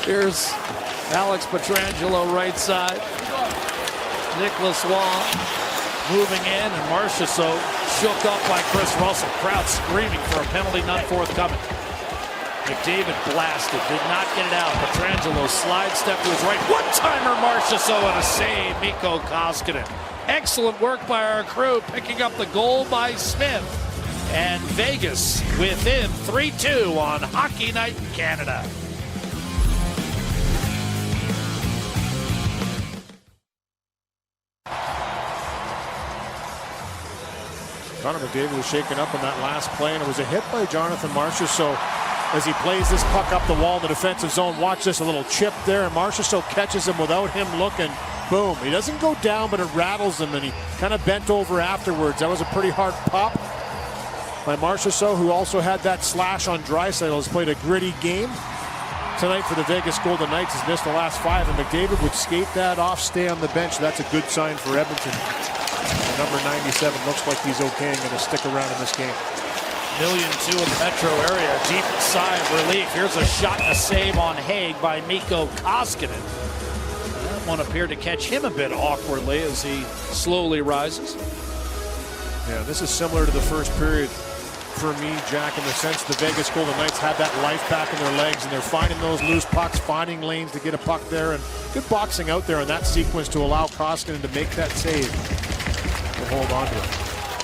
Here's Alex Pietrangelo right side. Nicholas Waugh moving in, and Marcia so shook up by Chris Russell. Crowd screaming for a penalty, not forthcoming. McDavid blasted, did not get it out. Pietrangelo slide step to his right. One-timer Marcia so and a save, Mikko Koskinen. Excellent work by our crew, picking up the goal by Smith. And Vegas within 3-2 on Hockey Night in Canada. Connor McDavid was shaken up in that last play, and it was a hit by Jonathan Marcia. So as he plays this puck up the wall in the defensive zone, watch this, a little chip there, and Marcia so catches him without him looking. Boom. He doesn't go down, but it rattles him, and he kind of bent over afterwards. That was a pretty hard pop by Marchessault, who also had that slash on Draisaitl. Has played a gritty game tonight for the Vegas Golden Knights. Has missed the last 5, and McDavid would skate that off, stay on the bench. That's a good sign for Edmonton. And number 97 looks like he's okay and going to stick around in this game. 1.2 million in the metro area. Deep sigh of relief. Here's a shot and a save on Haig by Mikko Koskinen. That one appeared to catch him a bit awkwardly as he slowly rises. Yeah, this is similar to the first period for me, Jack, in the sense the Vegas Golden Knights had that life back in their legs, and they're finding those loose pucks, finding lanes to get a puck there, and good boxing out there in that sequence to allow Koskinen to make that save and hold on to it.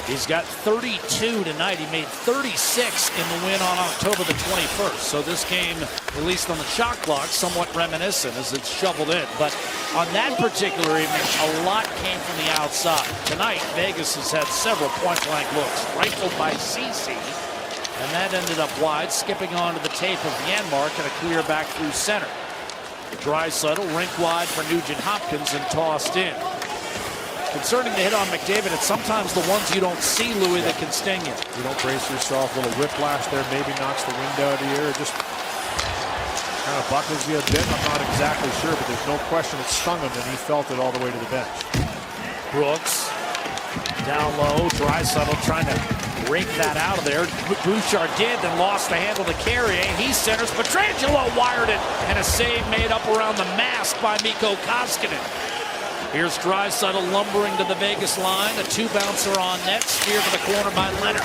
He's got 32 tonight. He made 36 in the win on October the 21st. So this game, at least on the shot clock, somewhat reminiscent as it's shoveled in. But on that particular evening, a lot came from the outside. Tonight, Vegas has had several point-blank looks. Rifled by Ceci, and that ended up wide, skipping onto the tape of Janmark and a clear back through center. Draisaitl rink wide for Nugent Hopkins and tossed in. Concerning the hit on McDavid, it's sometimes the ones you don't see, Louis, that can sting you. You don't brace yourself. A little whiplash there, maybe knocks the wind out of the air. Just kind of buckles you a bit. I'm not exactly sure, but there's no question it stung him, and he felt it all the way to the bench. Brooks down low. Draisaitl trying to rake that out of there. Bouchard did, then lost the handle to Carrier. He centers. Pietrangelo wired it, and a save made up around the mask by Mikko Koskinen. Here's Draisaitl lumbering to the Vegas line. A 2-bouncer on net, steered to the corner by Leonard.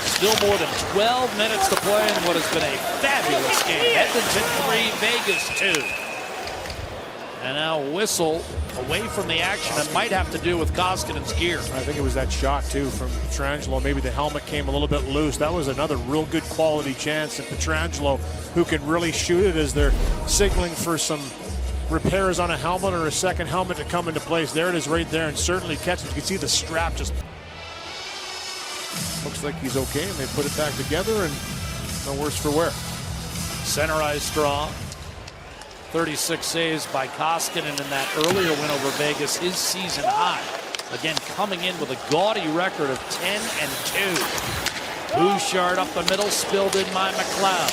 Still more than 12 minutes to play in what has been a fabulous game. Edmonton 3, Vegas 2. And now a whistle away from the action. It might have to do with Koskinen's gear. I think it was that shot, too, from Pietrangelo. Maybe the helmet came a little bit loose. That was another real good quality chance. And Pietrangelo, who can really shoot it as they're signaling for some repairs on a helmet or a second helmet to come into place. There it is right there, and certainly catches. You can see the strap just looks like he's okay, and they put it back together, and No worse for wear. Center ice draw. 36 saves by Koskinen in that earlier win over Vegas, his season high. Again, coming in with a gaudy record of 10-2. Bouchard up the middle, spilled in by McLeod.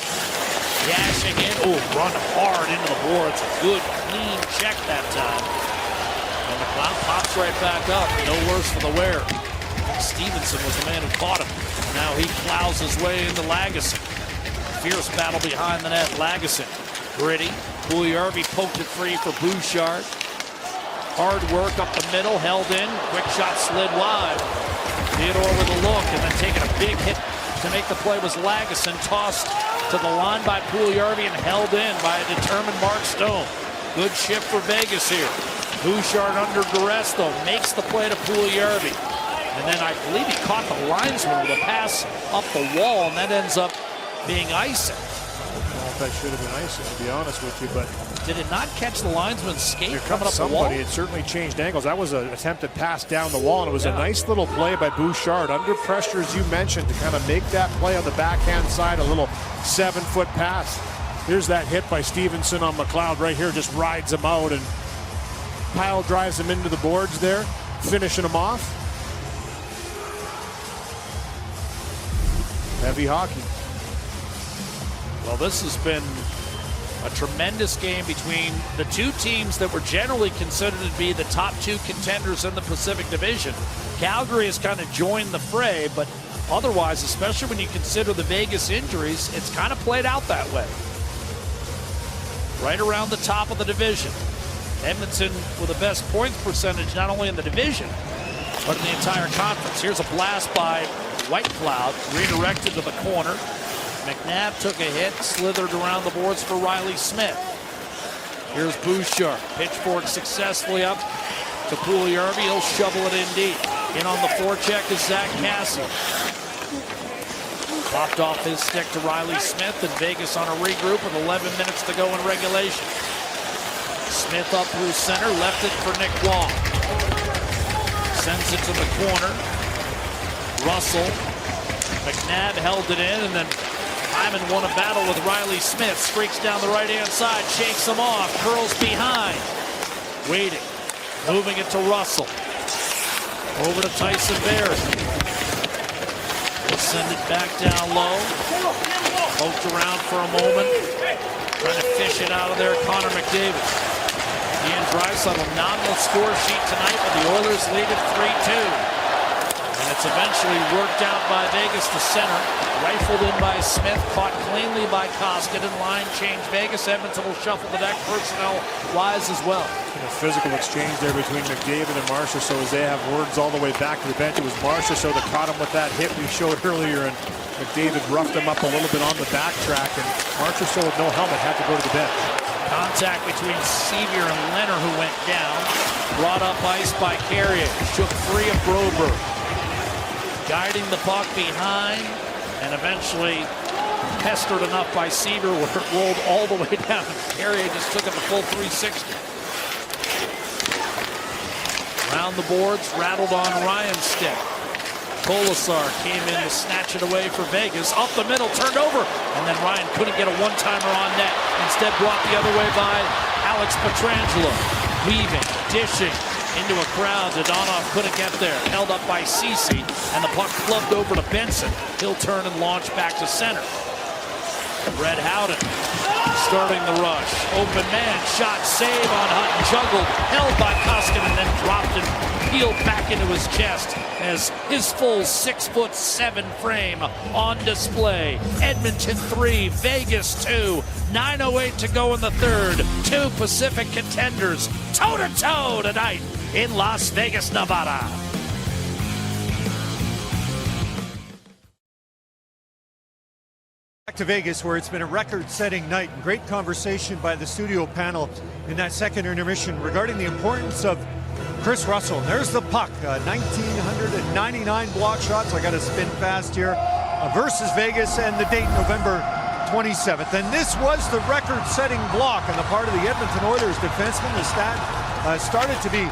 Dashing in, run hard into the boards. Good, clean check that time. And McLeod pops right back up. No worse for the wear. Stevenson was the man who caught him. Now he plows his way into Lagesson. Fierce battle behind the net. Lagesson, gritty. Puljujarvi poked it free for Bouchard. Hard work up the middle, held in. Quick shot slid wide. Theodore with a look, and then taking a big hit to make the play was Lagesson. Tossed to the line by Puljujarvi and held in by a determined Mark Stone. Good shift for Vegas here. Bouchard under duress, though, makes the play to Puljujarvi. And then I believe he caught the linesman with a pass up the wall, and that ends up being icing. I don't know if that should have been icing, to be honest with you, but did it not catch the linesman's skate coming up somebody, the wall? It certainly changed angles. That was an attempted pass down the wall, and it was a nice little play by Bouchard. Under pressure, as you mentioned, to kind of make that play on the backhand side, a little 7-foot pass. Here's that hit by Stevenson on McLeod right here, just rides him out, and pile drives him into the boards there, finishing him off. Heavy hockey. Well, this has been a tremendous game between the two teams that were generally considered to be the top two contenders in the Pacific Division. Calgary has kind of joined the fray, but otherwise, especially when you consider the Vegas injuries, it's kind of played out that way. Right around the top of the division. Edmonton with the best points percentage, not only in the division, but in the entire conference. Here's a blast by Whitecloud, redirected to the corner. McNabb took a hit, slithered around the boards for Riley Smith. Here's Bouchard, pitchfork successfully up to Puljujarvi. He'll shovel it in deep. In on the forecheck is Zach Cassidy. Popped off his stick to Riley Smith, and Vegas on a regroup with 11 minutes to go in regulation. Smith up through center, left it for Nick Wong. Sends it to the corner. Russell, McNabb held it in, and then Hyman won a battle with Riley Smith. Streaks down the right-hand side, shakes him off, curls behind. Waiting, moving it to Russell. Over to Tyson Barrett. We'll send it back down low. Poked around for a moment. Trying to fish it out of there, Connor McDavid. Ian Draisaitl, nominal score sheet tonight, but the Oilers lead it 3-2. And it's eventually worked out by Vegas to center. Rifled in by Smith, caught cleanly by Koskinen. Line change Vegas. Edmonton will shuffle the deck personnel-wise as well. And a physical exchange there between McDavid and Marchessault as they have words all the way back to the bench. It was Marchessault that caught him with that hit we showed earlier, and McDavid roughed him up a little bit on the backtrack, and Marchessault with no helmet had to go to the bench. Contact between Sevier and Leonard, who went down. Brought up ice by Carrier. Shook free of Broberg. Guiding the puck behind, and eventually pestered enough by Seaver where it rolled all the way down. Carrier just took it the full 360. Round the boards, rattled on Ryan's stick. Colasar came in to snatch it away for Vegas. Up the middle, turned over, and then Ryan couldn't get a one-timer on net. Instead brought the other way by Alex Pietrangelo. Weaving, dishing into a crowd. Dadonov couldn't get there. Held up by Ceci, and the puck clubbed over to Benson. He'll turn and launch back to center. Red Howden starting the rush. Open man, shot, save on Hutton. Juggled, held by Koskinen, and then dropped and peeled back into his chest as his full 6'7" frame on display. Edmonton 3, Vegas 2. 9:08 to go in the third. Two Pacific contenders toe-to-toe tonight in Las Vegas, Nevada. Back to Vegas, where it's been a record-setting night. Great conversation by the studio panel in that second intermission regarding the importance of Chris Russell. And there's the puck, 1,999 block shots. I got to spin fast here. Versus Vegas, and the date November 27th. And this was the record-setting block on the part of the Edmonton Oilers defenseman. The stat started to be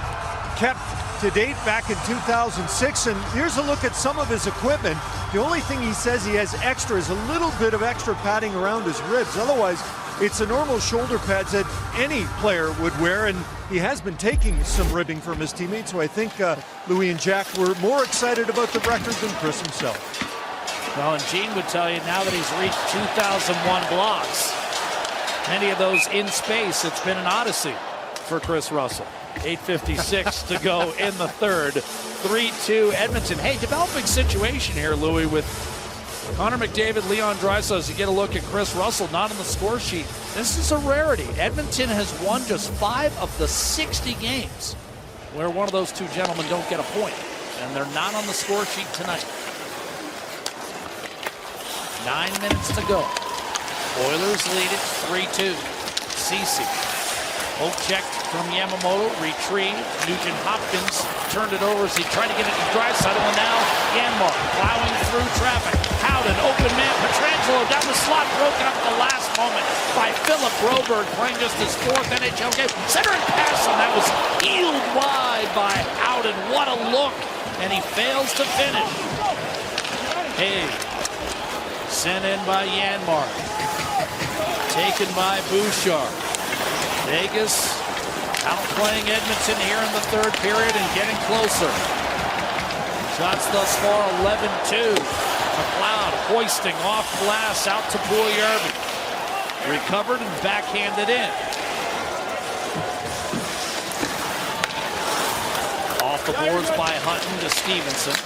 kept to date back in 2006. And here's a look at some of his equipment. The only thing he says he has extra is a little bit of extra padding around his ribs. Otherwise, it's a normal shoulder pads that any player would wear, and he has been taking some ribbing from his teammates. So I think Louis and Jack were more excited about the record than Chris himself. Well, and Gene would tell you now that he's reached 2,001 blocks, many of those in space, it's been an odyssey for Chris Russell. 8:56 to go in the third. 3-2 Edmonton. Hey, developing situation here, Louis, with Connor McDavid, Leon Draisaitl. As you get a look at Chris Russell, not on the score sheet. This is a rarity. Edmonton has won just 5 of the 60 games where one of those two gentlemen don't get a point, and they're not on the score sheet tonight. 9 minutes to go. Oilers lead it 3-2. Ceci. Poke check from Yamamoto, retrieved. Nugent Hopkins turned it over as he tried to get it to Draisaitl, and now Janmark plowing through traffic. Howden, open man, Pietrangelo down the slot, broken up at the last moment by Philip Broberg, playing just his 4th NHL game. Centering pass, and that was heeled wide by Howden. What a look, and he fails to finish. Hey, sent in by Janmark, taken by Bouchard. Vegas outplaying Edmonton here in the third period and getting closer. Shots thus far 11-2. McLeod hoisting off glass out to Puljujarvi. Recovered and backhanded in. Off the boards by Hutton to Stevenson.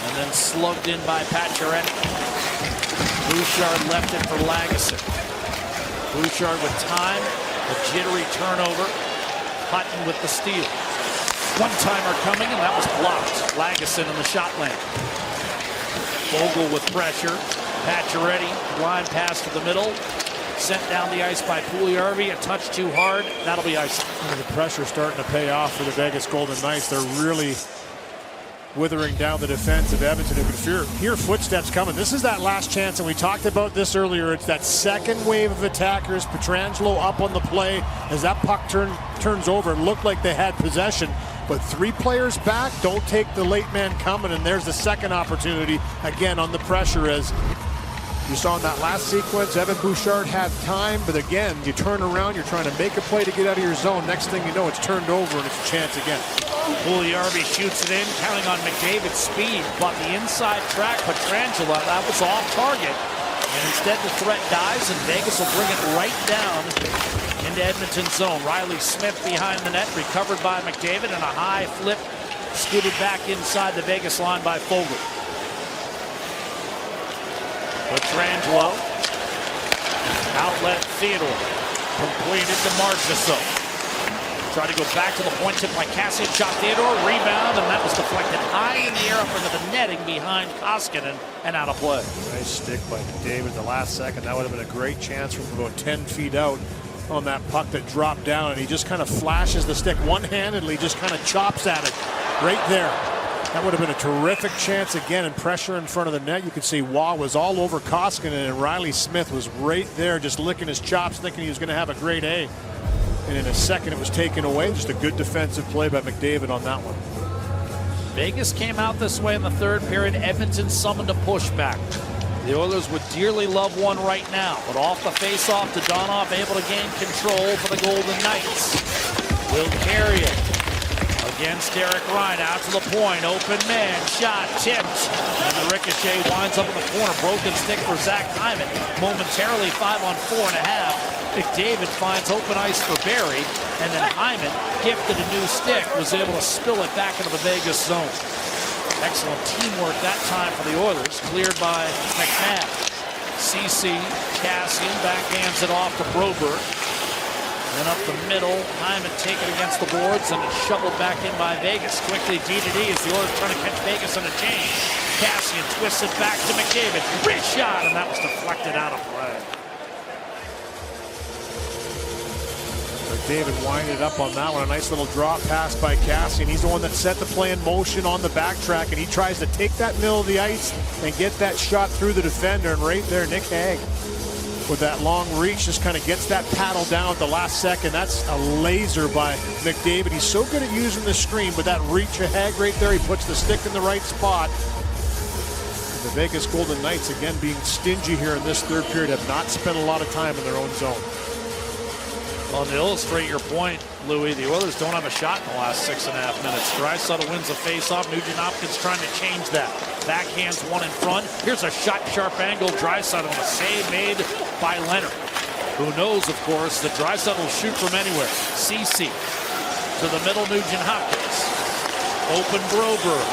And then slugged in by Pacioretty. Bouchard left it for Lagesson. Bouchard with time. A jittery turnover. Hutton with the steal. One-timer coming, and that was blocked. Lagesson in the shot lane. Vogel with pressure. Pacioretty, line pass to the middle. Sent down the ice by Puljujarvi. A touch too hard. That'll be ice. The pressure starting to pay off for the Vegas Golden Knights. They're really withering down the defense of Edmonton. You can hear footsteps coming. This is that last chance, and we talked about this earlier. It's that second wave of attackers. Pietrangelo up on the play as that puck turns over. It looked like they had possession, but 3 players back. Don't take the late man coming, and there's the second opportunity again on the pressure. As you saw in that last sequence, Evan Bouchard had time, but again, you turn around, you're trying to make a play to get out of your zone. Next thing you know, it's turned over, and it's a chance again. Puljujarvi shoots it in, counting on McDavid's speed, but the inside track, Pietrangelo, that was off target. And instead the threat dies, and Vegas will bring it right down into Edmonton's zone. Riley Smith behind the net, recovered by McDavid, and a high flip scooted back inside the Vegas line by Fogle. Pietrangelo, outlet Theodore, completed to Marchessault. Tried to go back to the point, tip by Cassian, shot Theodore, rebound, and that was deflected high in the air up into the netting behind Koskinen and out of play. Nice stick by David the last second. That would have been a great chance from about 10 feet out on that puck that dropped down, and he just kind of flashes the stick one-handedly, just kind of chops at it right there. That would have been a terrific chance again, and pressure in front of the net. You could see Waugh was all over Koskinen, and Riley Smith was right there just licking his chops, thinking he was going to have a great A. And in a second, it was taken away. Just a good defensive play by McDavid on that one. Vegas came out this way in the third period. Edmonton summoned a pushback. The Oilers would dearly love one right now, but off the face-off, Dadonov able to gain control for the Golden Knights. Will carry it against Derek Ryan, out to the point, open man, shot, tipped, and the ricochet winds up in the corner. Broken stick for Zach Hyman, momentarily 5-on-4.5. McDavid finds open ice for Barrie, and then Hyman, gifted a new stick, was able to spill it back into the Vegas zone. Excellent teamwork that time for the Oilers, cleared by McMahon. Ceci, Cassian backhands it off to Broberg. Then up the middle, Hyman taken against the boards, and it's shoveled back in by Vegas. Quickly D2D as the Oilers trying to catch Vegas on a change. Cassian twists it back to McDavid. Big shot, and that was deflected out of play. David winded up on that one. A nice little drop pass by Cassian. He's the one that set the play in motion on the backtrack, and he tries to take that middle of the ice and get that shot through the defender. And right there, Nick Hague with that long reach just kind of gets that paddle down at the last second. That's a laser by McDavid. He's so good at using the screen, but that reach of Hague right there, he puts the stick in the right spot. the Vegas Golden Knights, again being stingy here in this third period, have not spent a lot of time in their own zone. Well, to illustrate your point, Louis, the Oilers don't have a shot in the last 6.5 minutes. Draisaitl wins the faceoff. Nugent-Hopkins trying to change that. Backhands one in front. Here's a shot, sharp angle. Draisaitl on a save made by Leonard. Who knows, of course, that Draisaitl will shoot from anywhere. CC to the middle, Nugent-Hopkins. Open Broberg.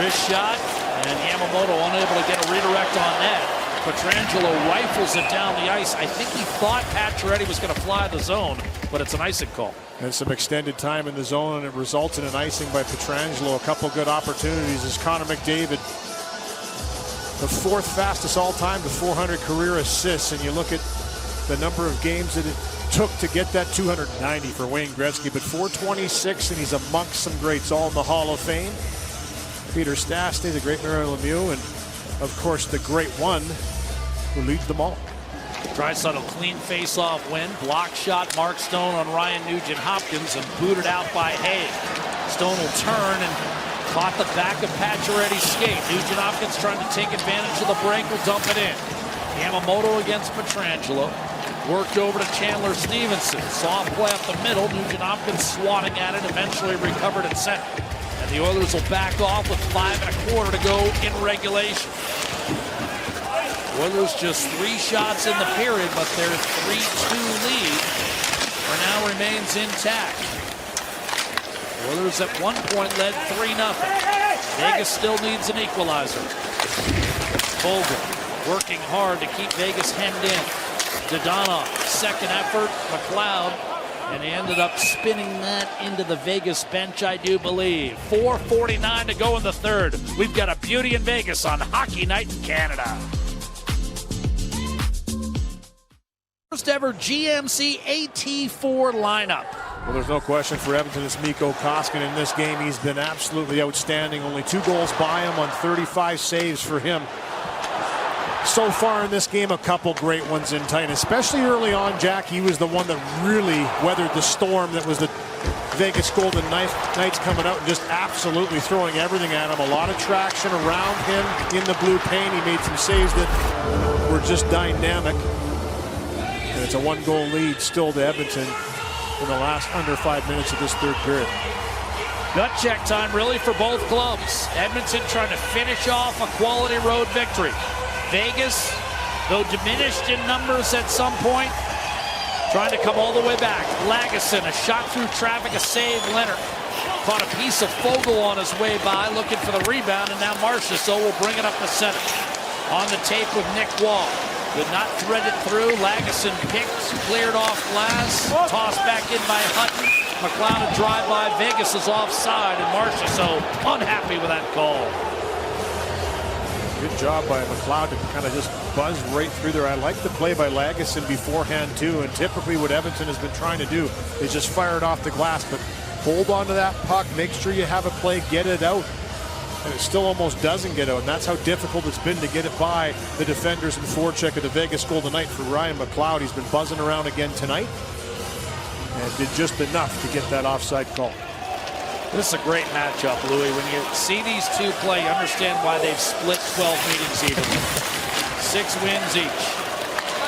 Wrist shot, and Yamamoto unable to get a redirect on that. Pietrangelo rifles it down the ice. I think he thought Pacioretty was going to fly the zone, but it's an icing call. And some extended time in the zone, and it results in an icing by Pietrangelo. A couple good opportunities as Connor McDavid, the fourth fastest all-time to 400 career assists. And you look at the number of games that it took to get that 290 for Wayne Gretzky, but 426, and he's amongst some greats, all in the Hall of Fame. Peter Stastny, the great Mario Lemieux, and of course the great one who leads them all. Draisaitl clean face-off win. Block shot, Mark Stone on Ryan Nugent-Hopkins, and booted out by Hay. Stone will turn and caught the back of Pacioretty's skate. Nugent-Hopkins trying to take advantage of the break, will dump it in. Yamamoto against Pietrangelo. Worked over to Chandler Stevenson. Soft play up the middle. Nugent-Hopkins swatting at it, eventually recovered at center. And the Oilers will back off with 5 1/4 to go in regulation. Oilers just 3 shots in the period, but their 3-2 lead for now remains intact. Oilers at one point led 3-0. Vegas still needs an equalizer. Bolden working hard to keep Vegas hemmed in. Dadonov, second effort, McLeod, and he ended up spinning that into the Vegas bench, I do believe. 4:49 to go in the third. We've got a beauty in Vegas on Hockey Night in Canada. First ever GMC AT4 lineup. Well, there's no question for Edmonton, it's Mikko Koskinen in this game. He's been absolutely outstanding. Only 2 goals by him on 35 saves for him. So far in this game, a couple great ones in tight, especially early on. Jack, he was the one that really weathered the storm that was the Vegas Golden Knights coming out and just absolutely throwing everything at him. A lot of traction around him in the blue paint. He made some saves that were just dynamic. And it's a 1-goal lead still to Edmonton in the last under 5 minutes of this third period. Gut check time really for both clubs. Edmonton trying to finish off a quality road victory. Vegas, though diminished in numbers at some point, trying to come all the way back. Lagesson, a shot through traffic, a save. Leonard caught a piece of Fogle on his way by, looking for the rebound, and now Marchessault will bring it up the center. On the tape with Nick Wall. Did not thread it through. Lagesson picked, cleared off glass, tossed back in by Hutton. McLeod a drive by. Vegas is offside, and Marchessault unhappy with that call. Good job by McLeod to kind of just buzz right through there. I like the play by Lagesson beforehand too, and typically what Edmonton has been trying to do is just fire it off the glass, but hold on to that puck, make sure you have a play, get it out, and it still almost doesn't get out, and that's how difficult it's been to get it by the defenders and forecheck of the Vegas Golden Knights for Ryan McLeod. He's been buzzing around again tonight and did just enough to get that offside call. This is a great matchup, Louis. When you see these two play, you understand why they've split 12 meetings evenly. 6 wins each.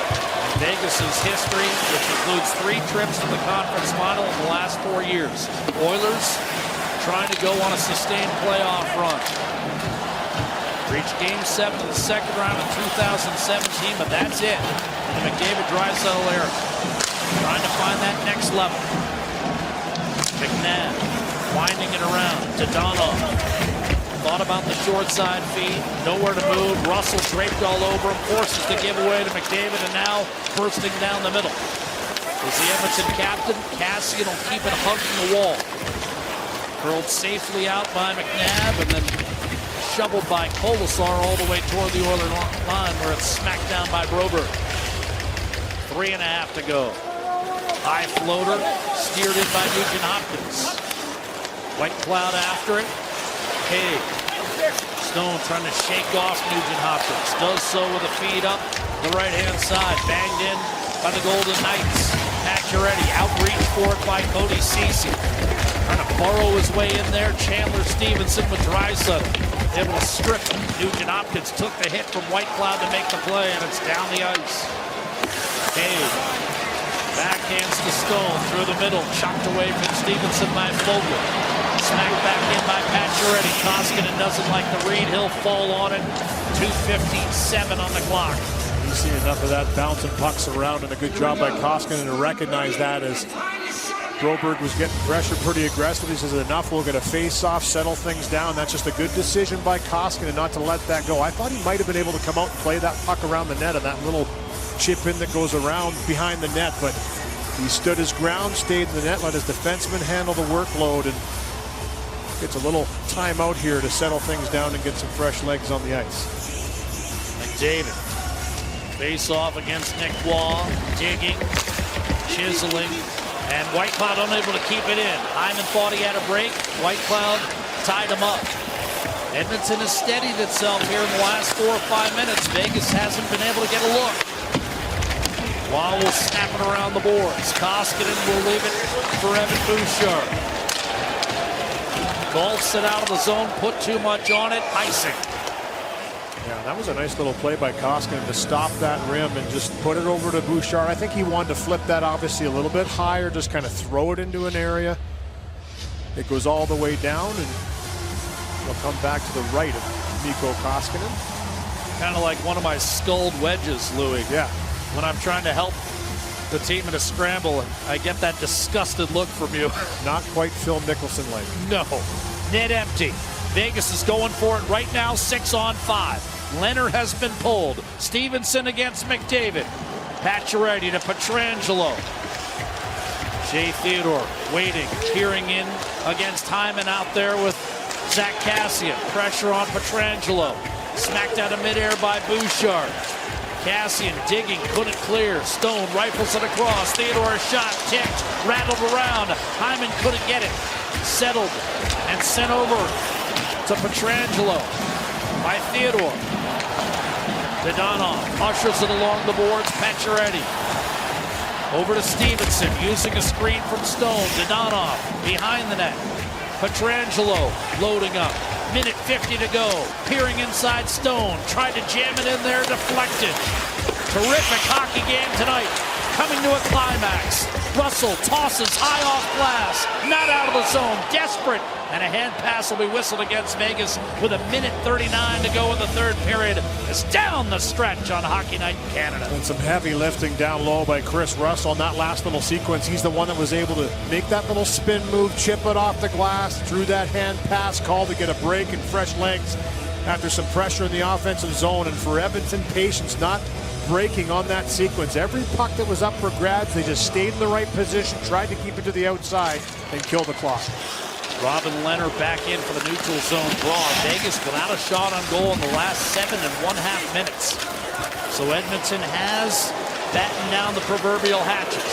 And Vegas's history, which includes 3 trips to the conference final in the last 4 years. Oilers trying to go on a sustained playoff run. Reached Game 7 of the second round in 2017, but that's it. In the McDavid-Draisaitl era. Trying to find that next level. McNabb winding it around. Dadonov thought about the short side feed. Nowhere to move. Russell draped all over him. Forces the giveaway to McDavid, and now bursting down the middle is the Edmonton captain. Cassian will keep it hugging the wall. Curled safely out by McNabb, and then shoveled by Kolasar all the way toward the Oiler line, where it's smacked down by Broberg. 3.5 to go. High floater, steered in by Nugent-Hopkins. White Cloud after it. Hay. Stone trying to shake off Nugent-Hopkins. Does so with a feed up the right-hand side. Banged in by the Golden Knights. Pacioretty outreach for it by Cody Ceci. Trying to burrow his way in there. Chandler Stevenson with Draisaitl. able to strip him. Nugent Hopkins took the hit from Whitecloud to make the play, and it's down the ice. Cade backhands to Stone through the middle, chucked away from Stevenson by Vogel. Smacked back in by Pacioretty. Koskinen doesn't like the read. He'll fall on it. 2:57 on the clock. You see enough of that bouncing pucks around, and a good job by Koskinen to recognize that as Broberg was getting pressure pretty aggressive. He says enough, we'll get a face-off, settle things down. That's just a good decision by Koskinen not to let that go. I thought he might have been able to come out and play that puck around the net and that little chip in that goes around behind the net, but he stood his ground, stayed in the net, let his defenseman handle the workload, and gets a little timeout here to settle things down and get some fresh legs on the ice. McDavid face off against Nick Waugh, digging, chiseling, and Whitecloud unable to keep it in. Hyman thought he had a break. Whitecloud tied him up. Edmonton has steadied itself here in the last 4 or 5 minutes. Vegas hasn't been able to get a look. Waugh will snap it around the boards. Koskinen will leave it for Evan Bouchard. Golfs it out of the zone, put too much on it, icing. Yeah, that was a nice little play by Koskinen to stop that rim and just put it over to Bouchard. I think he wanted to flip that obviously a little bit higher, just kind of throw it into an area. It goes all the way down, and it'll come back to the right of Mikko Koskinen. Kind of like one of my sculled wedges, Louis. Yeah. When I'm trying to help the team in a scramble, and I get that disgusted look from you. Not quite Phil Nicholson-like. No. Net empty. Vegas is going for it right now, 6-on-5. Leonard has been pulled. Stevenson against McDavid. Pacioretty to Pietrangelo. Shea Theodore waiting, peering in against Hyman out there with Zach Kassian. Pressure on Pietrangelo. Smacked out of midair by Bouchard. Kassian digging, couldn't clear. Stone rifles it across. Theodore a shot, ticked, rattled around. Hyman couldn't get it. Settled and sent over to Pietrangelo by Theodore. Dadonov ushers it along the boards. Pacioretty over to Stevenson, using a screen from Stone. Dadonov behind the net. Pietrangelo loading up. Minute 50 to go. Peering inside Stone. Tried to jam it in there, deflected. Terrific hockey game tonight. Coming to a climax. Russell tosses high off glass. Not out of the zone. Desperate. And a hand pass will be whistled against Vegas with a minute 39 to go in the third period. It's down the stretch on Hockey Night in Canada. And some heavy lifting down low by Chris Russell in that last little sequence. He's the one that was able to make that little spin move, chip it off the glass, threw that hand pass call to get a break and fresh legs after some pressure in the offensive zone. And for Edmonton, patience not breaking on that sequence. Every puck that was up for grabs, they just stayed in the right position, tried to keep it to the outside, and kill the clock. Robin Leonard back in for the neutral zone draw. Vegas without a shot on goal in the last 7.5 minutes. So Edmonton has battened down the proverbial hatches.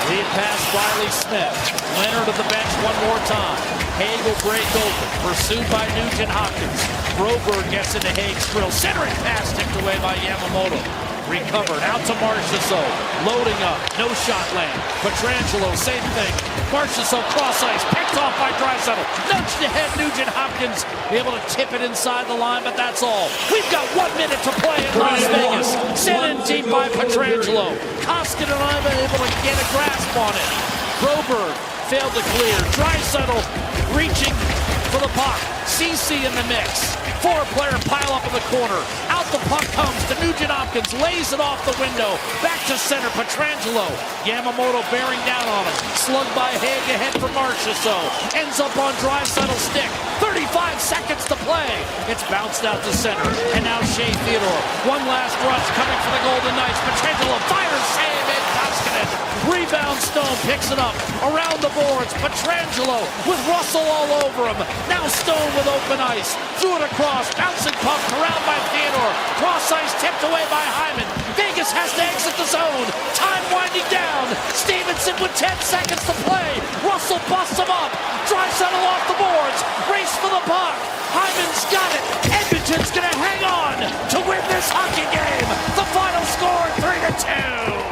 Lead pass Riley Smith. Leonard at the bench one more time. Haig will break open. Pursued by Nugent Hopkins. Broberg gets into Haig's drill. Centering pass tipped away by Yamamoto. Recovered out to Marchessault. Loading up. No shot land. Pietrangelo, same thing. Marchessault cross ice. Picked off by Draisaitl. Nudged ahead. Nugent Hopkins able to tip it inside the line, but that's all. We've got 1 minute to play in Las Vegas. Sent in deep by Pietrangelo. Koskinen unable to get a grasp on it. Broberg failed to clear. Draisaitl reaching for the puck. CC in the mix. 4-player pile up in the corner. Out the puck comes to Nugent Hopkins. Lays it off the window. Back to center. Pietrangelo. Yamamoto bearing down on him. Slugged by Haig ahead for Marchessault. Ends up on Draisaitl's stick. 35 seconds to play. It's bounced out to center. And now Shea Theodore. One last rush coming for the Golden Knights. Pietrangelo fires, save, and Koskinen. Rebound Stone picks it up. Around the boards. Pietrangelo with Russell all over him. Now Stone with open ice. Threw it across. Bouncing puck around by Theodore. Cross ice tipped away by Hyman. Vegas has to exit the zone. Time winding down. Stevenson with 10 seconds to play. Russell busts him up. Draisaitl off the boards. Race for the puck. Hyman's got it. Edmonton's going to hang on to win this hockey game. The final score 3-2.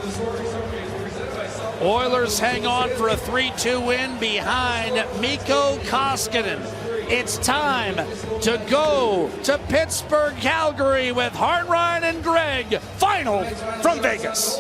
The score is okay. Oilers hang on for a 3-2 win behind Mikko Koskinen. It's time to go to Pittsburgh, Calgary with Hart, Ryan, and Greg. Final from Vegas.